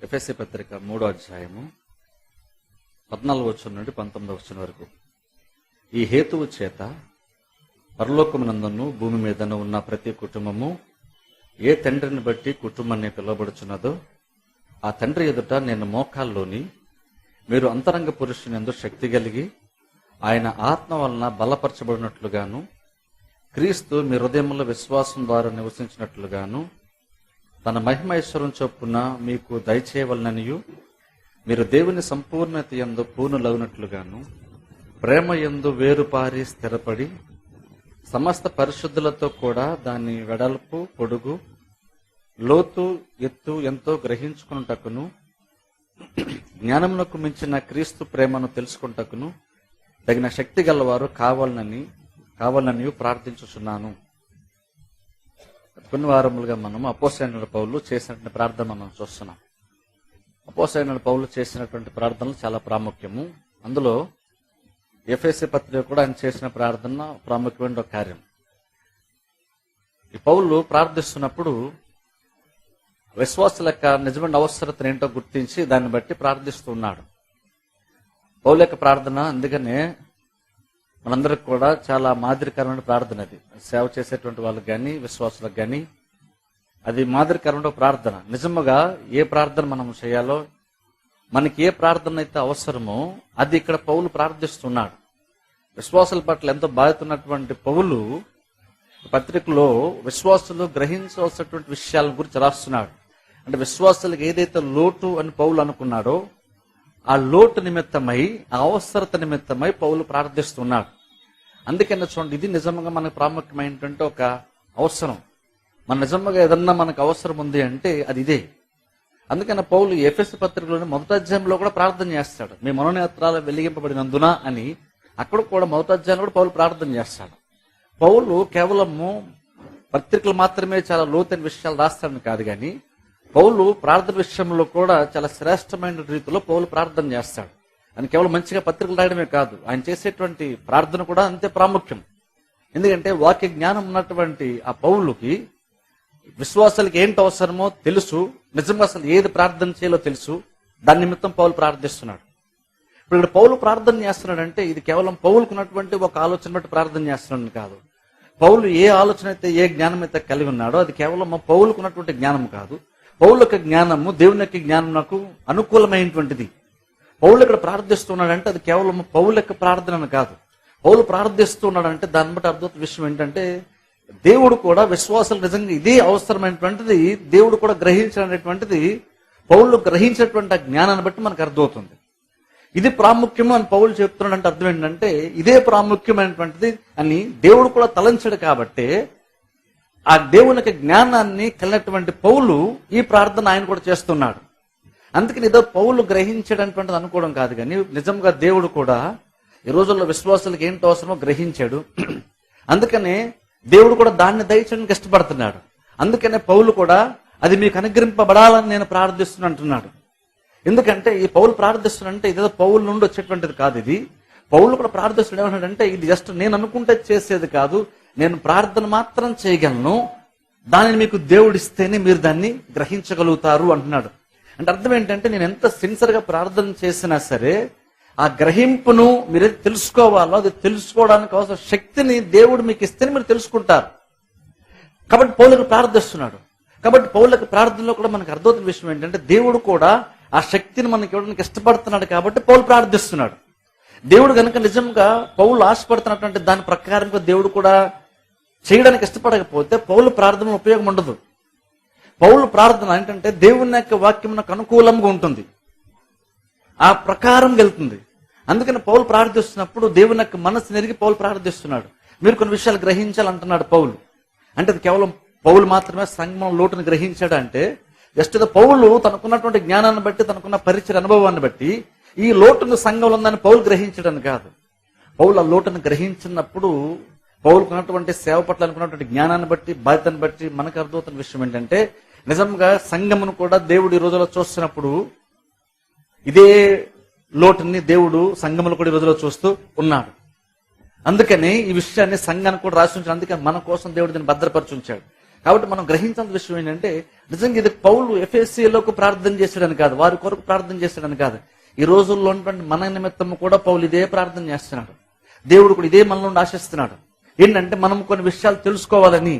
ఎఫెసీ పత్రిక 3వ అధ్యాయము 14వ వచనం నుండి 19వ వచనం వరకు. ఈ హేతువు చేత పరలోకమునందును భూమి మీదను ఉన్న ప్రతి కుటుంబము ఏ తండ్రిని బట్టి కుటుంబాన్ని పిలువబడుచున్నదో ఆ తండ్రి ఎదుట నేను మోకాల్లోని మీరు అంతరంగ పురుషునియందు శక్తి కలిగి ఆయన ఆత్మ వలన బలపరచబడినట్లుగాను క్రీస్తు మీ హృదయములో విశ్వాసం ద్వారా నివసించినట్లుగాను తన మహిమైశ్వరం చొప్పున మీకు దయచేయవలననియు మీరు దేవుని సంపూర్ణత యందు పూర్ణులగునట్లుగాను ప్రేమ యందు వేరుపారి స్థిరపడి సమస్త పరిశుద్ధులతో కూడా దాని వెడల్పు పొడుగు లోతు ఎత్తు ఎంతో గ్రహించుకున్నటకును జ్ఞానమునకు మించిన క్రీస్తు ప్రేమను తెలుసుకుంటకును తగిన శక్తి గలవారు కావాలని ప్రార్థించుచున్నాను. కొన్ని వారములుగా మనం అపోస్తలుడైన పౌలు చేసినటువంటి ప్రార్థన మనం చూస్తున్నాం. అపోస్తలుడైన పౌలు చేసినటువంటి ప్రార్థనలు చాలా ప్రాముఖ్యము. అందులో ఎఫెసీ పత్రిక కూడా ఆయన చేసిన ప్రార్థన ప్రాముఖ్యమైన ఒక కార్యం. ఈ పౌలు ప్రార్థిస్తున్నప్పుడు విశ్వాసుల యొక్క నిజమైన అవసరతను ఏంటో గుర్తించి దాన్ని బట్టి ప్రార్థిస్తున్నాడు. పౌలు యొక్క ప్రార్థన అందుకనే మనందరికి కూడా చాలా మాదిరికరమైన ప్రార్థన. అది సేవ చేసేటువంటి వాళ్ళకి కానీ విశ్వాసులకు కానీ అది మాదిరికరమైన ప్రార్థన. నిజముగా ఏ ప్రార్థన మనం చేయాలో, మనకి ఏ ప్రార్థన అయితే అవసరమో అది ఇక్కడ పౌలు ప్రార్థిస్తున్నాడు. విశ్వాసుల పట్ల ఎంతో బాధ్యత ఉన్నటువంటి పౌలు పత్రికలో విశ్వాసులు గ్రహించవలసినటువంటి విషయాల గురించి రాస్తున్నాడు. అంటే విశ్వాసులకు ఏదైతే లోటు అని పౌలు అనుకున్నాడో ఆ లోటు నిమిత్తమై, ఆ అవసరత నిమిత్తమై పౌలు ప్రార్థిస్తున్నాడు. అందుకని చూడండి, ఇది నిజంగా మనకు ప్రాముఖ్యమైనటువంటి ఒక అవసరం. మన నిజంగా ఏదన్నా మనకు అవసరం ఉంది అంటే అది ఇదే. అందుకని పౌలు ఎఫెసీ పత్రికలోని 1వ అధ్యాయంలో కూడా ప్రార్థన చేస్తాడు. మీ మనోనేత్రాలు వెలిగింపబడినందున అని. అక్కడ కూడా 1వ అధ్యాయంలో కూడా పౌలు ప్రార్థన చేస్తాడు. పౌలు కేవలము పత్రికలు మాత్రమే చాలా లోతైన విషయాలు రాస్తాడని కాదు, కానీ పౌలు ప్రార్థన విషయంలో కూడా చాలా శ్రేష్టమైన రీతిలో పౌలు ప్రార్థన చేస్తాడు. ఆయన కేవలం మంచిగా పత్రికలు రాయడమే కాదు, ఆయన చేసేటువంటి ప్రార్థన కూడా అంతే ప్రాముఖ్యం. ఎందుకంటే వాక్య జ్ఞానం ఉన్నటువంటి ఆ పౌలుకి విశ్వాసాలకి ఏంటి అవసరమో తెలుసు, నిజంగా అసలు ఏది ప్రార్థన చేయాలో తెలుసు. దాని నిమిత్తం పౌలు ప్రార్థిస్తున్నాడు. ఇప్పుడు ఇక్కడ పౌలు ప్రార్థన చేస్తున్నాడంటే ఇది కేవలం పౌలుకు ఉన్నటువంటి ఒక ఆలోచన బట్టి ప్రార్థన చేస్తున్నాడు కాదు. పౌలు ఏ ఆలోచన అయితే, ఏ జ్ఞానం అయితే కలిగి ఉన్నాడో అది కేవలం పౌలుకు ఉన్నటువంటి జ్ఞానం కాదు. పౌలు యొక్క జ్ఞానము దేవుని యొక్క జ్ఞానం నాకు అనుకూలమైనటువంటిది. పౌలు ఇక్కడ ప్రార్థిస్తున్నాడంటే అది కేవలం పౌలు యొక్క ప్రార్థన కాదు. పౌలు ప్రార్థిస్తున్నాడంటే దాన్ని బట్టి అర్థం విషయం ఏంటంటే దేవుడు కూడా విశ్వాసాలు నిజంగా ఇదే అవసరమైనటువంటిది దేవుడు కూడా గ్రహించినటువంటిది పౌలు గ్రహించినటువంటి ఆ జ్ఞానాన్ని బట్టి మనకు అర్థమవుతుంది. ఇది ప్రాముఖ్యము అని పౌలు చెప్తున్నాడంటే అర్థం ఏంటంటే ఇదే ప్రాముఖ్యమైనటువంటిది అని దేవుడు కూడా తలంచాడు. కాబట్టి ఆ దేవునికి జ్ఞానాన్ని కలిగినటువంటి పౌలు ఈ ప్రార్థన ఆయన కూడా చేస్తున్నాడు. అందుకని ఏదో పౌలు గ్రహించడటువంటిది అనుకోవడం కాదు, కానీ నిజంగా దేవుడు కూడా ఈ రోజుల్లో విశ్వాసాలకు ఏంటి అవసరమో గ్రహించాడు. అందుకనే దేవుడు కూడా దాన్ని దయచేయడానికి ఇష్టపడుతున్నాడు. అందుకనే పౌలు కూడా అది మీకు అనుగ్రహింపబడాలని నేను ప్రార్థిస్తున్నా అంటున్నాడు. ఎందుకంటే ఈ పౌలు ప్రార్థిస్తున్నాడంటే ఇదేదో పౌలు నుండి వచ్చేటువంటిది కాదు. ఇది పౌలు కూడా ప్రార్థిస్తున్నాడు. ఏమంటాడంటే ఇది జస్ట్ నేను అనుకుంటే చేసేది కాదు, నేను ప్రార్థన మాత్రం చేయగలను, దానిని మీకు దేవుడిస్తేనే మీరు దాన్ని గ్రహించగలుగుతారు అంటున్నాడు. అంటే అర్థం ఏంటంటే నేను ఎంత సిన్సియర్గా ప్రార్థన చేసినా సరే ఆ గ్రహింపును మీరు తెలుసుకోవాలో అది తెలుసుకోవడానికి అవసరం శక్తిని దేవుడు మీకు ఇస్తేనే మీరు తెలుసుకుంటారు. కాబట్టి పౌలుకు ప్రార్థిస్తున్నాడు. కాబట్టి పౌలుకు ప్రార్థనలో కూడా మనకు అర్థమవుతున్న విషయం ఏంటంటే దేవుడు కూడా ఆ శక్తిని మనకి ఇవ్వడానికి ఇష్టపడుతున్నాడు. కాబట్టి పౌలు ప్రార్థిస్తున్నాడు. దేవుడు కనుక నిజంగా పౌలు ఆశపడుతున్నటువంటి దాని ప్రకారంగా దేవుడు కూడా చేయడానికి ఇష్టపడకపోతే పౌలు ప్రార్థన ఉపయోగం ఉండదు. పౌలు ప్రార్థన ఏంటంటే దేవుని యొక్క వాక్యం నాకు అనుకూలంగా ఉంటుంది, ఆ ప్రకారం వెళ్తుంది. అందుకని పౌలు ప్రార్థిస్తున్నప్పుడు దేవుని యొక్క మనసు నెరిగి పౌలు ప్రార్థిస్తున్నాడు. మీరు కొన్ని విషయాలు గ్రహించాలంటున్నాడు పౌలు. అంటే అది కేవలం పౌలు మాత్రమే సంగమం లోటును గ్రహించాడు అంటే జస్ట్ పౌలు తనకున్నటువంటి జ్ఞానాన్ని బట్టి, తనకున్న పరిచయ అనుభవాన్ని బట్టి ఈ లోటును సంఘంలో ఉందని పౌలు గ్రహించడం కాదు. పౌలు ఆ లోటును గ్రహించినప్పుడు పౌలుకు ఉన్నటువంటి సేవ పట్ల అనుకున్నటువంటి జ్ఞానాన్ని బట్టి, బాధ్యతను బట్టి మనకు అర్థమవుతున్న విషయం ఏంటంటే నిజంగా సంఘమును కూడా దేవుడు ఈ రోజులో చూస్తున్నప్పుడు ఇదే లోటుని దేవుడు సంఘములు కూడా ఈ రోజులో చూస్తూ ఉన్నాడు. అందుకని ఈ విషయాన్ని సంఘానికి కూడా రాసి ఉంచాడు. అందుకని మన కోసం దేవుడు దీన్ని భద్రపరిచి ఉంచాడు. కాబట్టి మనం గ్రహించాల్సిన విషయం ఏంటంటే నిజంగా ఇది పౌలు ఎఫెసీయులకు ప్రార్థన చేశాడని కాదు, వారి కొరకు ప్రార్థన చేశాడని కాదు. ఈ రోజుల్లో ఉన్నటువంటి మన నిమిత్తము కూడా పౌలు ఇదే ప్రార్థన చేస్తున్నాడు. దేవుడు కూడా ఇదే మన నుండి ఆశిస్తున్నాడు. ఏంటంటే మనం కొన్ని విషయాలు తెలుసుకోవాలని.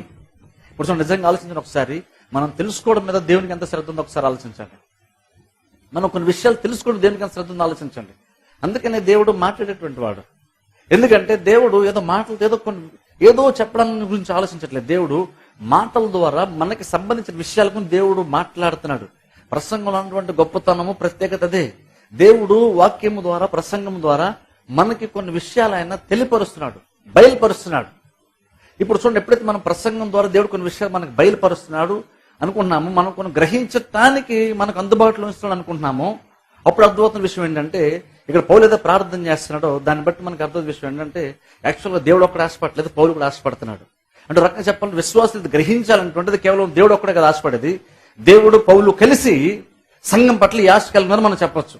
ఇప్పుడు నిజంగా ఆలోచించండి ఒకసారి, మనం తెలుసుకోవడం మీద దేవునికి ఎంత శ్రద్ధ ఉందో ఒకసారి ఆలోచించండి. మనం కొన్ని విషయాలు తెలుసుకోవడం దేవునికి ఎంత శ్రద్ధ ఉందో ఆలోచించండి. అందుకనే దేవుడు మాట్లాడేటువంటి వాడు. ఎందుకంటే దేవుడు ఏదో మాటలు ఏదో చెప్పడం గురించి ఆలోచించట్లేదు. దేవుడు మాటల ద్వారా మనకి సంబంధించిన విషయాల గురించి దేవుడు మాట్లాడుతున్నాడు. ప్రసంగంలో ఉన్నటువంటి గొప్పతనము, ప్రత్యేకత అదే. దేవుడు వాక్యము ద్వారా, ప్రసంగం ద్వారా మనకి కొన్ని విషయాలు ఆయన తెలియపరుస్తున్నాడు, బయలుపరుస్తున్నాడు. ఇప్పుడు చూడండి, ఎప్పుడైతే మనం ప్రసంగం ద్వారా దేవుడు కొన్ని విషయాలు మనకు బయలుపరుస్తున్నాడు అనుకుంటున్నాము, మనం కొన్ని గ్రహించటానికి మనకు అందుబాటులో ఉంచుతున్నాడు అనుకుంటున్నాము, అప్పుడు అర్థమవుతున్న విషయం ఏంటంటే ఇక్కడ పౌలు ఏదో ప్రార్థన చేస్తున్నాడో దాన్ని బట్టి మనకు అర్థమైన విషయం ఏంటంటే యాక్చువల్గా దేవుడు ఒక్కడే ఆశపడలేదు, పౌలు కూడా ఆశపడుతున్నాడు. అంటే రకంగా చెప్పాలంటే విశ్వాసం గ్రహించాలనుకుంటే కేవలం దేవుడు ఒక్కడే కదా ఆశపడేది. దేవుడు పౌలు కలిసి సంఘం పట్ల ఈ ఆశ కలిగినారని మనం చెప్పొచ్చు.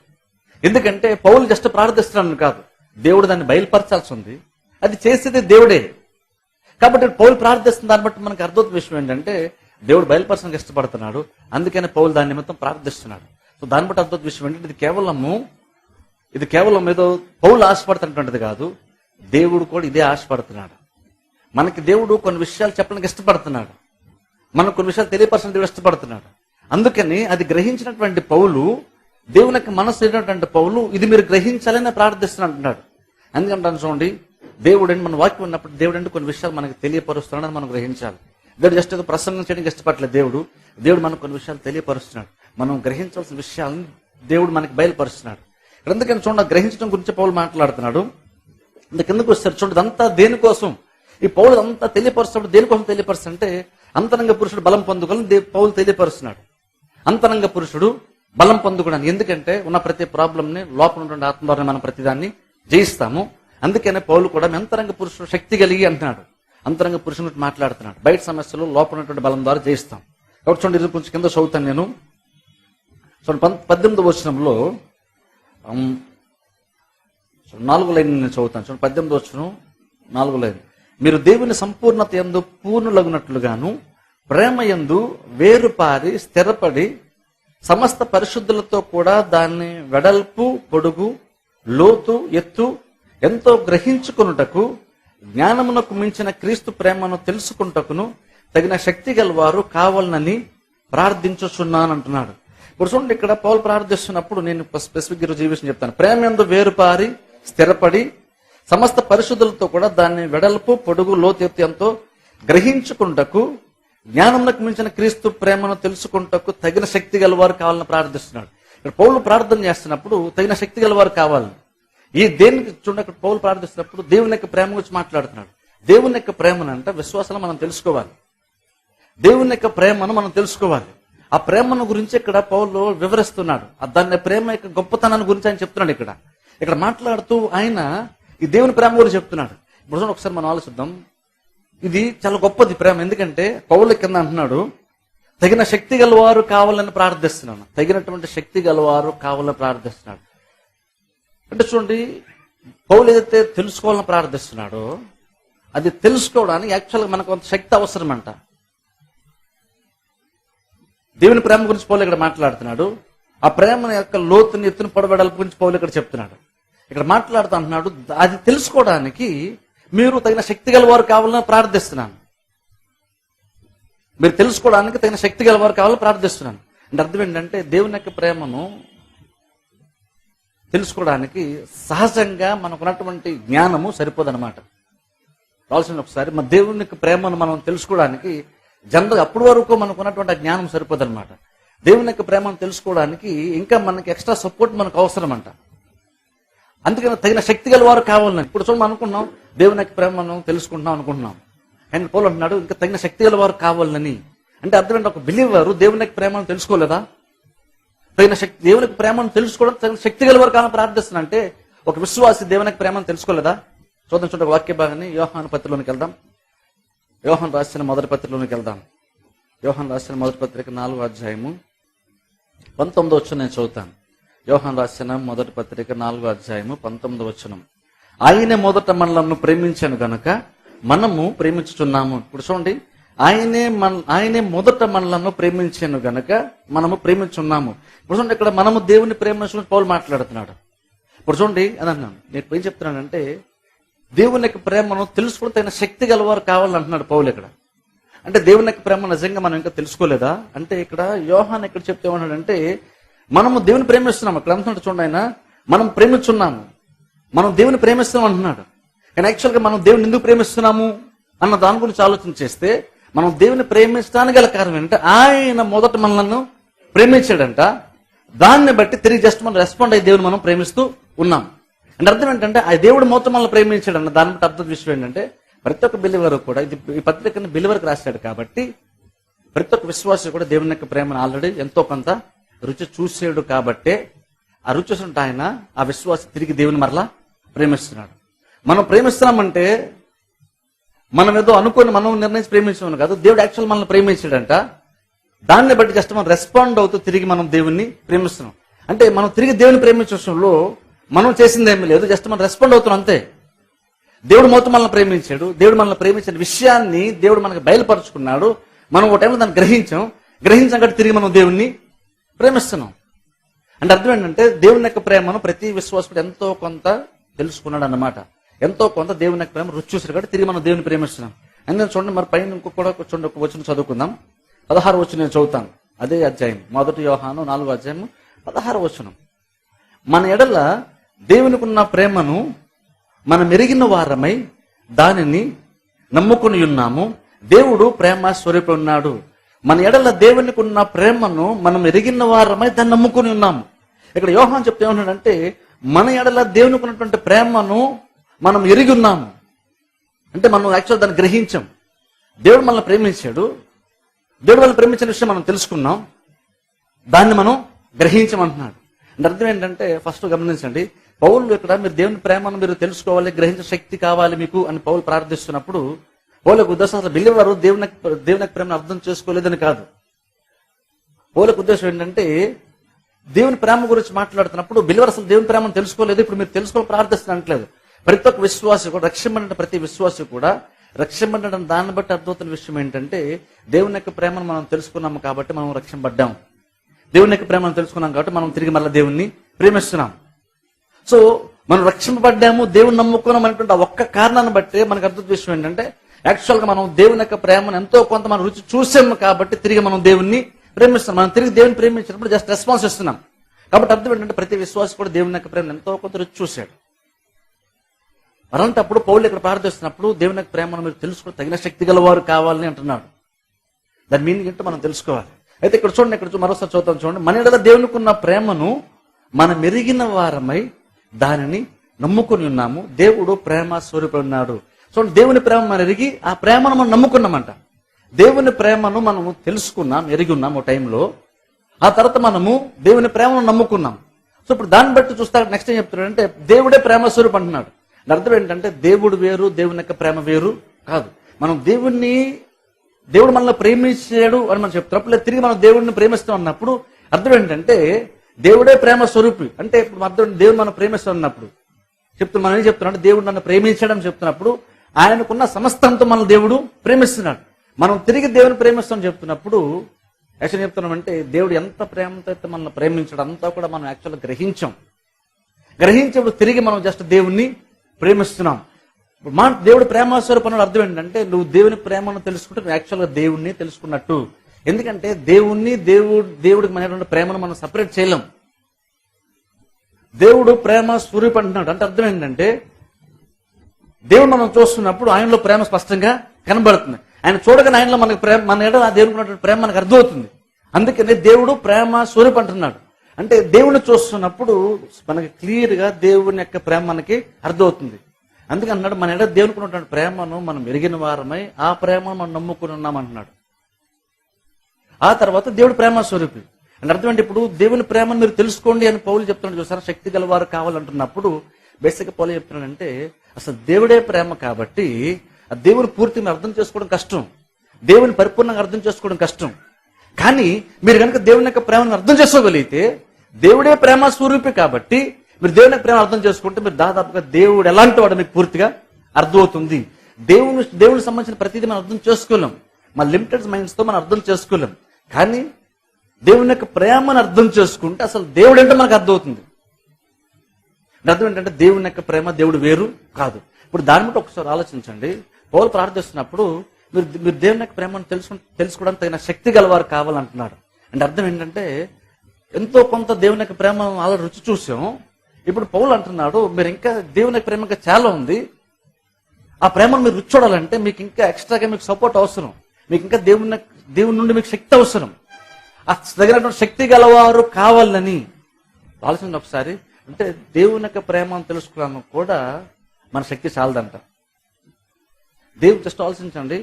ఎందుకంటే పౌలు జస్ట్ ప్రార్థిస్తున్నాడు కాదు, దేవుడు దాన్ని బయలుపరచాల్సి ఉంది. అది చేసేది దేవుడే. కాబట్టి పౌలు ప్రార్థిస్తున్న దాన్ని బట్టి మనకు అర్థమవుతున్న విషయం ఏంటంటే దేవుడు బయలుపరచడానికి ఇష్టపడుతున్నాడు. అందుకనే పౌలు దాని నిమిత్తం ప్రార్థిస్తున్నాడు. సో దాన్ని బట్టి అర్థమవుతున్న విషయం ఏంటంటే ఇది కేవలం ఏదో పౌలు ఆశపడుతున్నటువంటిది కాదు, దేవుడు కూడా ఇదే ఆశపడుతున్నాడు. మనకి దేవుడు కొన్ని విషయాలు చెప్పడానికి ఇష్టపడుతున్నాడు, మనకు కొన్ని విషయాలు తెలియపరచడానికి దేవుడు ఇష్టపడుతున్నాడు. అందుకని అది గ్రహించినటువంటి పౌలు, దేవునికి మనసు అయినటువంటి పౌలు ఇది మీరు గ్రహించాలని ప్రార్థిస్తున్నాడు అంటున్నాడు. ఎందుకంటే చూడండి, దేవుడు మన వాక్యం ఉన్నప్పుడు దేవుడు కొన్ని విషయాలు మనకి తెలియపరుస్తున్నాడని మనం గ్రహించాలి. దేవుడు జస్ట్ ఏదో ప్రసంగం చేయడానికి ఇష్టపడలేదు. దేవుడు మనకు కొన్ని విషయాలు తెలియపరుస్తున్నాడు. మనం గ్రహించాల్సిన విషయాలను దేవుడు మనకి బయలుపరుస్తున్నాడు. అందుకని చూడండి, గ్రహించడం గురించి పౌలు మాట్లాడుతున్నాడు. కిందకు వస్తారు చూడండి, అంతా దేనికోసం ఈ పౌలు అంతా తెలియపరుస్తున్నాడు. దేనికోసం తెలియపరుస్తుంటే అంతరంగ పురుషుడు బలం పొందుకోవాలని పౌలు తెలియపరుస్తున్నాడు. అంతరంగ పురుషుడు బలం పొందుకోవడానికి. ఎందుకంటే ఉన్న ప్రతి ప్రాబ్లంని లోపల ఉన్నటువంటి ఆత్మ ద్వారా మనం ప్రతిదాన్ని జయిస్తాము. అందుకనే పౌలు కూడా అంతరంగ పురుషుడు శక్తి కలిగి అంటున్నాడు. అంతరంగ పురుషుని గురించి మాట్లాడుతున్నాడు. బయట సమస్యలు లోపల ఉన్నటువంటి బలం ద్వారా జయిస్తాం. కాబట్టి చూడండి, ఇది కొంచెం కింద చదువుతాను నేను. చూడండి 18వ వచనంలో 4వ లైన్ నేను చదువుతాను. చూడండి 18వ వచనం 4వ లైన్. మీరు దేవుని సంపూర్ణత యందు పూర్ణులగునట్లుగాను ప్రేమ యందు వేరుపారి స్థిరపడి సమస్త పరిశుద్ధులతో కూడా దాన్ని వెడల్పు, పొడుగు, లోతు, ఎత్తు ఎంతో గ్రహించుకొనుటకు జ్ఞానమునకు మించిన క్రీస్తు ప్రేమను తెలుసుకుంటకును తగిన శక్తి గలవారు కావాలని ప్రార్థించుచున్నాను అంటున్నాడు. ఇప్పుడు చూడండి, ఇక్కడ పౌలు ప్రార్థిస్తున్నప్పుడు నేను స్పెసిఫిక్ ఈరోజు ఈ విషయం చెప్తాను. ప్రేమ యందు వేరుపారి స్థిరపడి సమస్త పరిశుద్ధులతో కూడా దాన్ని వెడల్పు, పొడుగు, లోతు, ఎత్తు ఎంతో గ్రహించుకుంటకు జ్ఞానమునకు మించిన క్రీస్తు ప్రేమను తెలుసుకుంటకు తగిన శక్తి గలవారు కావాలని ప్రార్థిస్తున్నాడు. ఇక్కడ పౌలు ప్రార్థన చేస్తున్నప్పుడు తగిన శక్తి గలవారు కావాలని. ఈ దేనికి చూడండి, అక్కడ పౌలు ప్రార్థిస్తున్నప్పుడు దేవుని యొక్క ప్రేమ గురించి మాట్లాడుతున్నాడు. దేవుని యొక్క ప్రేమను అంటే విశ్వాసాలు మనం తెలుసుకోవాలి. దేవుని యొక్క ప్రేమను మనం తెలుసుకోవాలి. ఆ ప్రేమను గురించి ఇక్కడ పౌలు వివరిస్తున్నాడు. దాని ప్రేమ యొక్క గొప్పతనాన్ని గురించి ఆయన చెప్తున్నాడు. ఇక్కడ మాట్లాడుతూ ఆయన ఈ దేవుని ప్రేమ గురించి చెప్తున్నాడు. ఇప్పుడు ఒకసారి మనం ఆలోచిద్దాం. ఇది చాలా గొప్పది ప్రేమ. ఎందుకంటే పౌలు కింద అంటున్నాడు, తగిన శక్తి గలవారు కావాలని ప్రార్థిస్తున్నాను. తగినటువంటి శక్తి గలవారు కావాలని ప్రార్థిస్తున్నాడు. అంటే చూడండి, పౌలు ఏదైతే తెలుసుకోవాలని ప్రార్థిస్తున్నాడో అది తెలుసుకోవడానికి యాక్చువల్గా మనకు కొంత శక్తి అవసరం అంట. దేవుని ప్రేమ గురించి పౌలు ఇక్కడ మాట్లాడుతున్నాడు. ఆ ప్రేమ యొక్క లోతుని, ఎత్తుని, పొడవెడల గురించి పౌలు ఇక్కడ చెప్తున్నాడు. ఇక్కడ మాట్లాడుతూ అంటున్నాడు, అది తెలుసుకోవడానికి మీరు తగిన శక్తి గలవారు కావాలని ప్రార్థిస్తున్నాను. మీరు తెలుసుకోవడానికి తగిన శక్తి గలవారు కావాలని ప్రార్థిస్తున్నాను. అంటే అర్థం ఏంటంటే దేవుని యొక్క ప్రేమను తెలుసుకోవడానికి సహజంగా మనకున్నటువంటి జ్ఞానము సరిపోదన్నమాట. కావాల్సిన ఒకసారి మన దేవుని యొక్క ప్రేమను మనం తెలుసుకోవడానికి జనరల్గా అప్పటి వరకు మనకున్నటువంటి జ్ఞానం సరిపోదన్నమాట. దేవుని యొక్క ప్రేమను తెలుసుకోవడానికి ఇంకా మనకి ఎక్స్ట్రా సపోర్ట్ మనకు అవసరం అంట. అందుకని తగిన శక్తి గల వారు కావాలని. ఇప్పుడు చూడండి, అనుకున్నాం దేవుని యొక్క ప్రేమను తెలుసుకుంటున్నాం అనుకుంటున్నాం. ఆయన పౌలు అంటున్నాడు ఇంకా తగిన శక్తి గల వారు కావాలని. అంటే అర్థం ఏంటి, ఒక బిలీవర్ దేవుని యొక్క ప్రేమను తెలుసుకోలేదా? తగిన శక్తి, దేవుని యొక్క ప్రేమను తెలుసుకోవడం తగిన శక్తి గల వారు కావాలని ప్రార్థిస్తున్నా అంటే ఒక విశ్వాసి దేవుని యొక్క ప్రేమను తెలుసుకోలేదా? చూడండి ఒక వాక్య భాగాన్ని యోహాను పత్రికలోనికి వెళ్దాం. యోహాను రాసిన మొదటి పత్రికలోనికి వెళ్దాం. యోహాను రాసిన మొదటి పత్రిక 4వ అధ్యాయము 19వ వచనం నేను చదువుతాను. యోహాను రాసిన మొదటి పత్రిక 4వ అధ్యాయము 19వ వచనం. ఆయన మొదట మనలను ప్రేమించాను గనుక మనము ప్రేమించుచున్నాము. ఇప్పుడు చూడండి, ఆయనే మొదట మనలను ప్రేమించాను గనక మనము ప్రేమించున్నాము. ఇప్పుడు చూడండి, ఇక్కడ మనము దేవుని ప్రేమించుకుని పౌలు మాట్లాడుతున్నాడు. ఇప్పుడు చూడండి అని అన్నాను. నేను ఏం చెప్తున్నానంటే, దేవుని యొక్క ప్రేమను తెలుసుకుని తగిన శక్తి గలవారు కావాలంటున్నాడు పౌలు ఇక్కడ. అంటే దేవుని యొక్క ప్రేమ నిజంగా మనం ఇంకా తెలుసుకోలేదా అంటే, ఇక్కడ యోహాన్ ఇక్కడ చెప్తే ఏమన్నాడంటే, మనము దేవుని ప్రేమిస్తున్నాము. ఇక్కడ అంటున్నాడు చూడండి, ఆయన మనం ప్రేమించున్నాము, మనం దేవుని ప్రేమిస్తున్నాం అంటున్నాడు. కానీ యాక్చువల్గా మనం దేవుని ఎందుకు ప్రేమిస్తున్నాము అన్న దాని గురించి ఆలోచన చేస్తే, మనం దేవుని ప్రేమించడానికి గల కారణం ఏంటంటే, ఆయన మొదట మనల్ని ప్రేమించాడంట. దాన్ని బట్టి తిరిగి జస్ట్ మనం రెస్పాండ్ అయ్యి దేవుని మనం ప్రేమిస్తూ ఉన్నాం. అంటే అర్థం ఏంటంటే, ఆ దేవుడు మొత్తం మనల్ని ప్రేమించాడన్న దాన్ని బట్టి అర్థం విషయం ఏంటంటే, ప్రతి ఒక్క బిలీవర్ కూడా ఈ పత్రికను బిలీవర్కి రాశాడు కాబట్టి ప్రతి ఒక్క విశ్వాసి కూడా దేవుని యొక్క ప్రేమను ఆల్రెడీ ఎంతో కొంత రుచి చూసాడు కాబట్టే ఆ రుచి చూసినట్టు ఆయన ఆ విశ్వాసి తిరిగి దేవుని మరలా ప్రేమిస్తున్నాడు. మనం ప్రేమిస్తున్నామంటే మనం ఏదో అనుకుని మనం నిర్ణయించి ప్రేమించామని కాదు, దేవుడు యాక్చువల్ మనల్ని ప్రేమించాడంట. దాన్ని బట్టి జస్ట్ మనం రెస్పాండ్ అవుతూ తిరిగి మనం దేవుణ్ణి ప్రేమిస్తున్నాం. అంటే మనం తిరిగి దేవుని ప్రేమించే విషయంలో మనం చేసిందేమీ లేదు, జస్ట్ మనం రెస్పాండ్ అవుతున్నాం అంతే. దేవుడు మొత్తం మనల్ని ప్రేమించాడు. దేవుడు మనల్ని ప్రేమించిన విషయాన్ని దేవుడు మనకు బయలుపరుచుకున్నాడు. మనం ఒక టైంలో దాన్ని గ్రహించాం కాబట్టి తిరిగి మనం దేవుణ్ణి ప్రేమిస్తున్నాం. అంటే అర్థం ఏంటంటే, దేవుని యొక్క ప్రేమను ప్రతి విశ్వాసుడు ఎంతో కొంత తెలుసుకున్నాడు అన్నమాట. ఎంతో కొంత దేవుని యొక్క ప్రేమ రుచి చూసాడు కాబట్టి తిరిగి మనం దేవుని ప్రేమిస్తున్నాం. అందుకని చూడండి, మరి పైన కూడా చూడండి, ఒక వచనం చదువుకుందాం. 16వ వచనం నేను చదువుతాను. అదే అధ్యాయం, 1 యోహాను 4వ అధ్యాయం 16వ వచనం. మన ఎడల దేవునికి ఉన్న ప్రేమను మనం ఎరిగిన వారమై దానిని నమ్ముకుని ఉన్నాము. దేవుడు ప్రేమ స్వరూపి ఉన్నాడు. మన ఎడల దేవునికి ఉన్న ప్రేమను మనం ఎరిగిన వారమై దాన్ని నమ్ముకుని ఉన్నాము. ఇక్కడ యోహాన్ చెప్తే ఏమన్నాడంటే, మన ఎడల దేవునికి ఉన్నటువంటి ప్రేమను మనం ఎరిగి ఉన్నాము. అంటే మనం యాక్చువల్ దాన్ని గ్రహించాం. దేవుడు మనల్ని ప్రేమించాడు. దేవుడు మనల్ని ప్రేమించిన విషయం మనం తెలుసుకున్నాం, దాన్ని మనం గ్రహించమంటున్నాడు. అంటే అర్థం ఏంటంటే, ఫస్ట్ గమనించండి, పౌలు ఇక్కడ మీరు దేవుని ప్రేమను మీరు తెలుసుకోవాలి, గ్రహించే శక్తి కావాలి మీకు అని పౌలు ప్రార్థిస్తున్నప్పుడు పౌలకు ఉద్దేశం అసలు బిలీవరు దేవుని ప్రేమను అర్థం చేసుకోలేదని కాదు. పౌలకు ఉద్దేశం ఏంటంటే, దేవుని ప్రేమ గురించి మాట్లాడుతున్నప్పుడు బిలీవర్ అసలు దేవుని ప్రేమను తెలుసుకోలేదు, ఇప్పుడు మీరు తెలుసుకోవాలి ప్రార్థిస్తున్నట్లేదు. ప్రతి ఒక్క విశ్వాసి కూడా రక్షింపబడిన ప్రతి విశ్వాసి కూడా రక్షింపబడడం దాన్ని బట్టి అర్థమవుతున్న విషయం ఏంటంటే, దేవుని యొక్క ప్రేమను మనం తెలుసుకున్నాము కాబట్టి మనం రక్షింపడ్డాం. దేవుని యొక్క ప్రేమను తెలుసుకున్నాం కాబట్టి మనం తిరిగి మళ్ళీ దేవుణ్ణి ప్రేమిస్తున్నాం. సో మనం రక్షింపబడ్డాము, దేవుని నమ్ముకున్నాం అనేటువంటి ఆ ఒక్క కారణాన్ని బట్టి మనకు అర్థం విషయం ఏంటంటే, యాక్చువల్గా మనం దేవుని యొక్క ప్రేమను ఎంతో కొంత మనం రుచి చూసాము కాబట్టి తిరిగి మనం దేవుణ్ణి ప్రేమిస్తున్నాం. మనం తిరిగి దేవుని ప్రేమించినప్పుడు జస్ట్ రెస్పాన్స్ ఇస్తున్నాం. కాబట్టి అర్థం ఏంటంటే, ప్రతి విశ్వాసి కూడా దేవుని యొక్క ప్రేమను ఎంతో కొంత రుచి చూశాడు. అలాంటప్పుడు పౌలు ఇక్కడ ప్రార్థిస్తున్నప్పుడు దేవుని యొక్క ప్రేమను మీరు తెలుసుకుని తగిన శక్తి గలవారు కావాలని అంటున్నాడు. దాని మీనింగ్ ఏంటో మనం తెలుసుకోవాలి. అయితే ఇక్కడ చూడండి, ఇక్కడ మరోసారి చూద్దాం చూడండి. మన ఎడల దేవునికి ఉన్న ప్రేమను మనం మెరిగిన వారమై దానిని నమ్ముకుని ఉన్నాము. దేవుడు ప్రేమ స్వరూపి ఉన్నాడు. చూడండి, దేవుని ప్రేమ మనం ఎరిగి ఆ ప్రేమను మనం నమ్ముకున్నామంట. దేవుని ప్రేమను మనము తెలుసుకున్నాం, ఎరిగి ఉన్నాం ఒక టైంలో. ఆ తర్వాత మనము దేవుని ప్రేమను నమ్ముకున్నాం. సో ఇప్పుడు దాన్ని బట్టి చూస్తా నెక్స్ట్ ఏం చెప్తున్నాడంటే, దేవుడే ప్రేమ స్వరూపి అంటున్నాడు. అర్థం ఏంటంటే, దేవుడు వేరు, దేవుని యొక్క ప్రేమ వేరు కాదు. మనం దేవుడు మనల్ని ప్రేమించాడు అని మనం చెప్తున్నప్పుడు, తిరిగి మనం దేవుడిని ప్రేమిస్తాం అన్నప్పుడు అర్థం ఏంటంటే, దేవుడే ప్రేమ స్వరూపి. అంటే ఇప్పుడు అర్థం దేవుడు మనం ప్రేమిస్తాం అన్నప్పుడు మనం ఏం చెప్తున్నాం అంటే, దేవుడు నన్ను ప్రేమించాడని చెప్తున్నప్పుడు ఆయనకున్న సమస్తంతో మన దేవుడు ప్రేమిస్తున్నాడు. మనం తిరిగి దేవుని ప్రేమిస్తామని చెప్తున్నప్పుడు యాక్చువల్ చెప్తున్నామంటే, దేవుడు ఎంత ప్రేమతో అయితే మనల్ని ప్రేమించాడు అంతా కూడా మనం యాక్చువల్గా గ్రహించేప్పుడు తిరిగి మనం జస్ట్ దేవుణ్ణి ప్రేమిస్తున్నాం. దేవుడు ప్రేమ స్వరూపం అర్థం ఏంటంటే, నువ్వు దేవుని ప్రేమను తెలుసుకుంటే నువ్వు యాక్చువల్గా దేవుణ్ణి తెలుసుకున్నట్టు. ఎందుకంటే దేవుడికి మనటువంటి ప్రేమను మనం సపరేట్ చేయలేం. దేవుడు ప్రేమ స్వరూపం అంటున్నాడు. అంటే అర్థం ఏంటంటే, దేవుడు మనం చూస్తున్నప్పుడు ఆయనలో ప్రేమ స్పష్టంగా కనబడుతుంది. ఆయన చూడగానే ఆయనలో మనకి ప్రేమ, మన ఏదో ఆ దేవుడికి ఉన్నటువంటి ప్రేమ మనకు అర్థమవుతుంది. అందుకనే దేవుడు ప్రేమ స్వరూపం అంటున్నాడు. అంటే దేవుడిని చూస్తున్నప్పుడు మనకి క్లియర్ గా దేవుని యొక్క ప్రేమ మనకి అర్థమవుతుంది. అందుకని అన్నాడు, మన ఏదో దేవునికి ఉన్నటువంటి ప్రేమను మనం ఎరిగిన వారమై ఆ ప్రేమను మనం నమ్ముకుని ఉన్నామంటున్నాడు. ఆ తర్వాత దేవుడు ప్రేమ స్వరూపి అని అర్థం ఏంటి, ఇప్పుడు దేవుని ప్రేమను మీరు తెలుసుకోండి అని పౌలు చెప్తున్నాడు చూసారా, శక్తి గలవారు కావాలంటున్నప్పుడు బేసిక్గా పౌలు చెప్తున్నాడంటే, అసలు దేవుడే ప్రేమ కాబట్టి ఆ దేవుని పూర్తిగా అర్థం చేసుకోవడం కష్టం, దేవుని పరిపూర్ణంగా అర్థం చేసుకోవడం కష్టం. కానీ మీరు కనుక దేవుని యొక్క ప్రేమను అర్థం చేసుకోగలిగితే, దేవుడే ప్రేమ స్వరూపి కాబట్టి మీరు దేవుని యొక్క ప్రేమ అర్థం చేసుకుంటే మీరు దాదాపుగా దేవుడు ఎలాంటి వాడు మీకు పూర్తిగా అర్థమవుతుంది. దేవునికి సంబంధించిన ప్రతిదీ మనం అర్థం చేసుకోలేం. మన లిమిటెడ్ మైండ్స్తో మనం అర్థం చేసుకోలేం. కానీ దేవుని యొక్క ప్రేమను అర్థం చేసుకుంటే అసలు దేవుడు ఏంటో మనకు అర్థమవుతుంది. అర్థం ఏంటంటే దేవుని యొక్క ప్రేమ దేవుడు వేరు కాదు. ఇప్పుడు దాని బట్టి ఒకసారి ఆలోచించండి. పౌలు ప్రార్థిస్తున్నప్పుడు మీరు దేవుని యొక్క ప్రేమను తెలుసుకోవడానికి తగిన శక్తి గలవారు కావాలంటున్నాడు. అంటే అర్థం ఏంటంటే ఎంతో కొంత దేవుని యొక్క ప్రేమ అలా రుచి చూసాం. ఇప్పుడు పౌలు అంటున్నాడు మీరు ఇంకా దేవుని యొక్క ప్రేమ ఇంకా చాలా ఉంది. ఆ ప్రేమను మీరు రుచి చూడాలంటే మీకు ఇంకా ఎక్స్ట్రాగా మీకు సపోర్ట్ అవసరం. మీకు ఇంకా దేవుని నుండి మీకు శక్తి అవసరం. ఆ తగినటువంటి శక్తి గలవారు కావాలని ఆలోచన ఒకసారి. అంటే దేవుని యొక్క ప్రేమను తెలుసుకోవడానికి కూడా మన శక్తి చాలదంట. దేవుడు జస్ట్ ఆలోచించండి.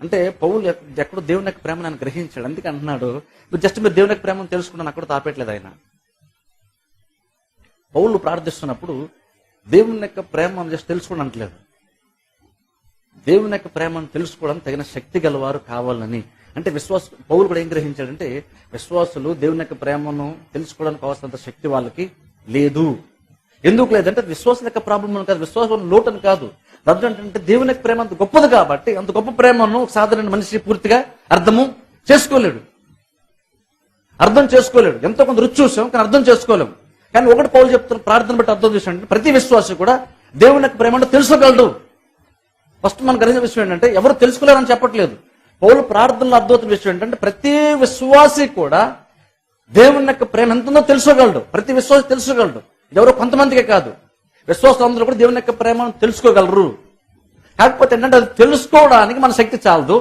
అంటే పౌలు ఎక్కడో దేవుని యొక్క ప్రేమను ఆయన గ్రహించాడు. అందుకే అంటున్నాడు మీరు దేవుని యొక్క ప్రేమను తెలుసుకున్నాను అక్కడ తాపేయట్లేదు ఆయన. పౌలు ప్రార్థిస్తున్నప్పుడు దేవుని యొక్క ప్రేమను జస్ట్ తెలుసుకోవడం అంటలేదు. దేవుని యొక్క ప్రేమను తెలుసుకోవడం తగిన శక్తి గలవారు కావాలని. అంటే పౌలు కూడా ఏం గ్రహించాడంటే విశ్వాసులు దేవుని యొక్క ప్రేమను తెలుసుకోవడానికి అవసరంత శక్తి వాళ్ళకి లేదు. ఎందుకు లేదంటే విశ్వాసం యొక్క ప్రాబ్లం కాదు, విశ్వాసం లోటని కాదు. అర్థం ఏంటంటే దేవుని యొక్క ప్రేమ అంత గొప్పది కాబట్టి అంత గొప్ప ప్రేమను సాధారణ మనిషి పూర్తిగా అర్థం చేసుకోలేడు. ఎంతో కొంత రుచి చూసాం కానీ అర్థం చేసుకోలేము. కానీ ఒకటి పౌలు చెప్తున్న ప్రార్థన బట్టి అర్థం చేసాడంటే ప్రతి విశ్వాసి కూడా దేవుని యొక్క ప్రేమ అంటే తెలుసుకోగలడు. ఫస్ట్ మనం గ్రహించిన విషయం ఏంటంటే ఎవరు తెలుసుకోలేరని చెప్పట్లేదు. పౌలు ప్రార్థనలో అర్థమవుతున్న విషయం ఏంటంటే ప్రతి విశ్వాసి కూడా దేవుని యొక్క ప్రేమ ఎంత ఉందో తెలుసుకోగలడు. ప్రతి విశ్వాసి తెలుసుకోగలడు. ఎవరో కొంతమందికే కాదు, విశ్వాసులందరూ కూడా దేవుని యొక్క ప్రేమను తెలుసుకోగలరు. కాకపోతే ఏంటంటే అది తెలుసుకోవడానికి మన శక్తి చాలదు.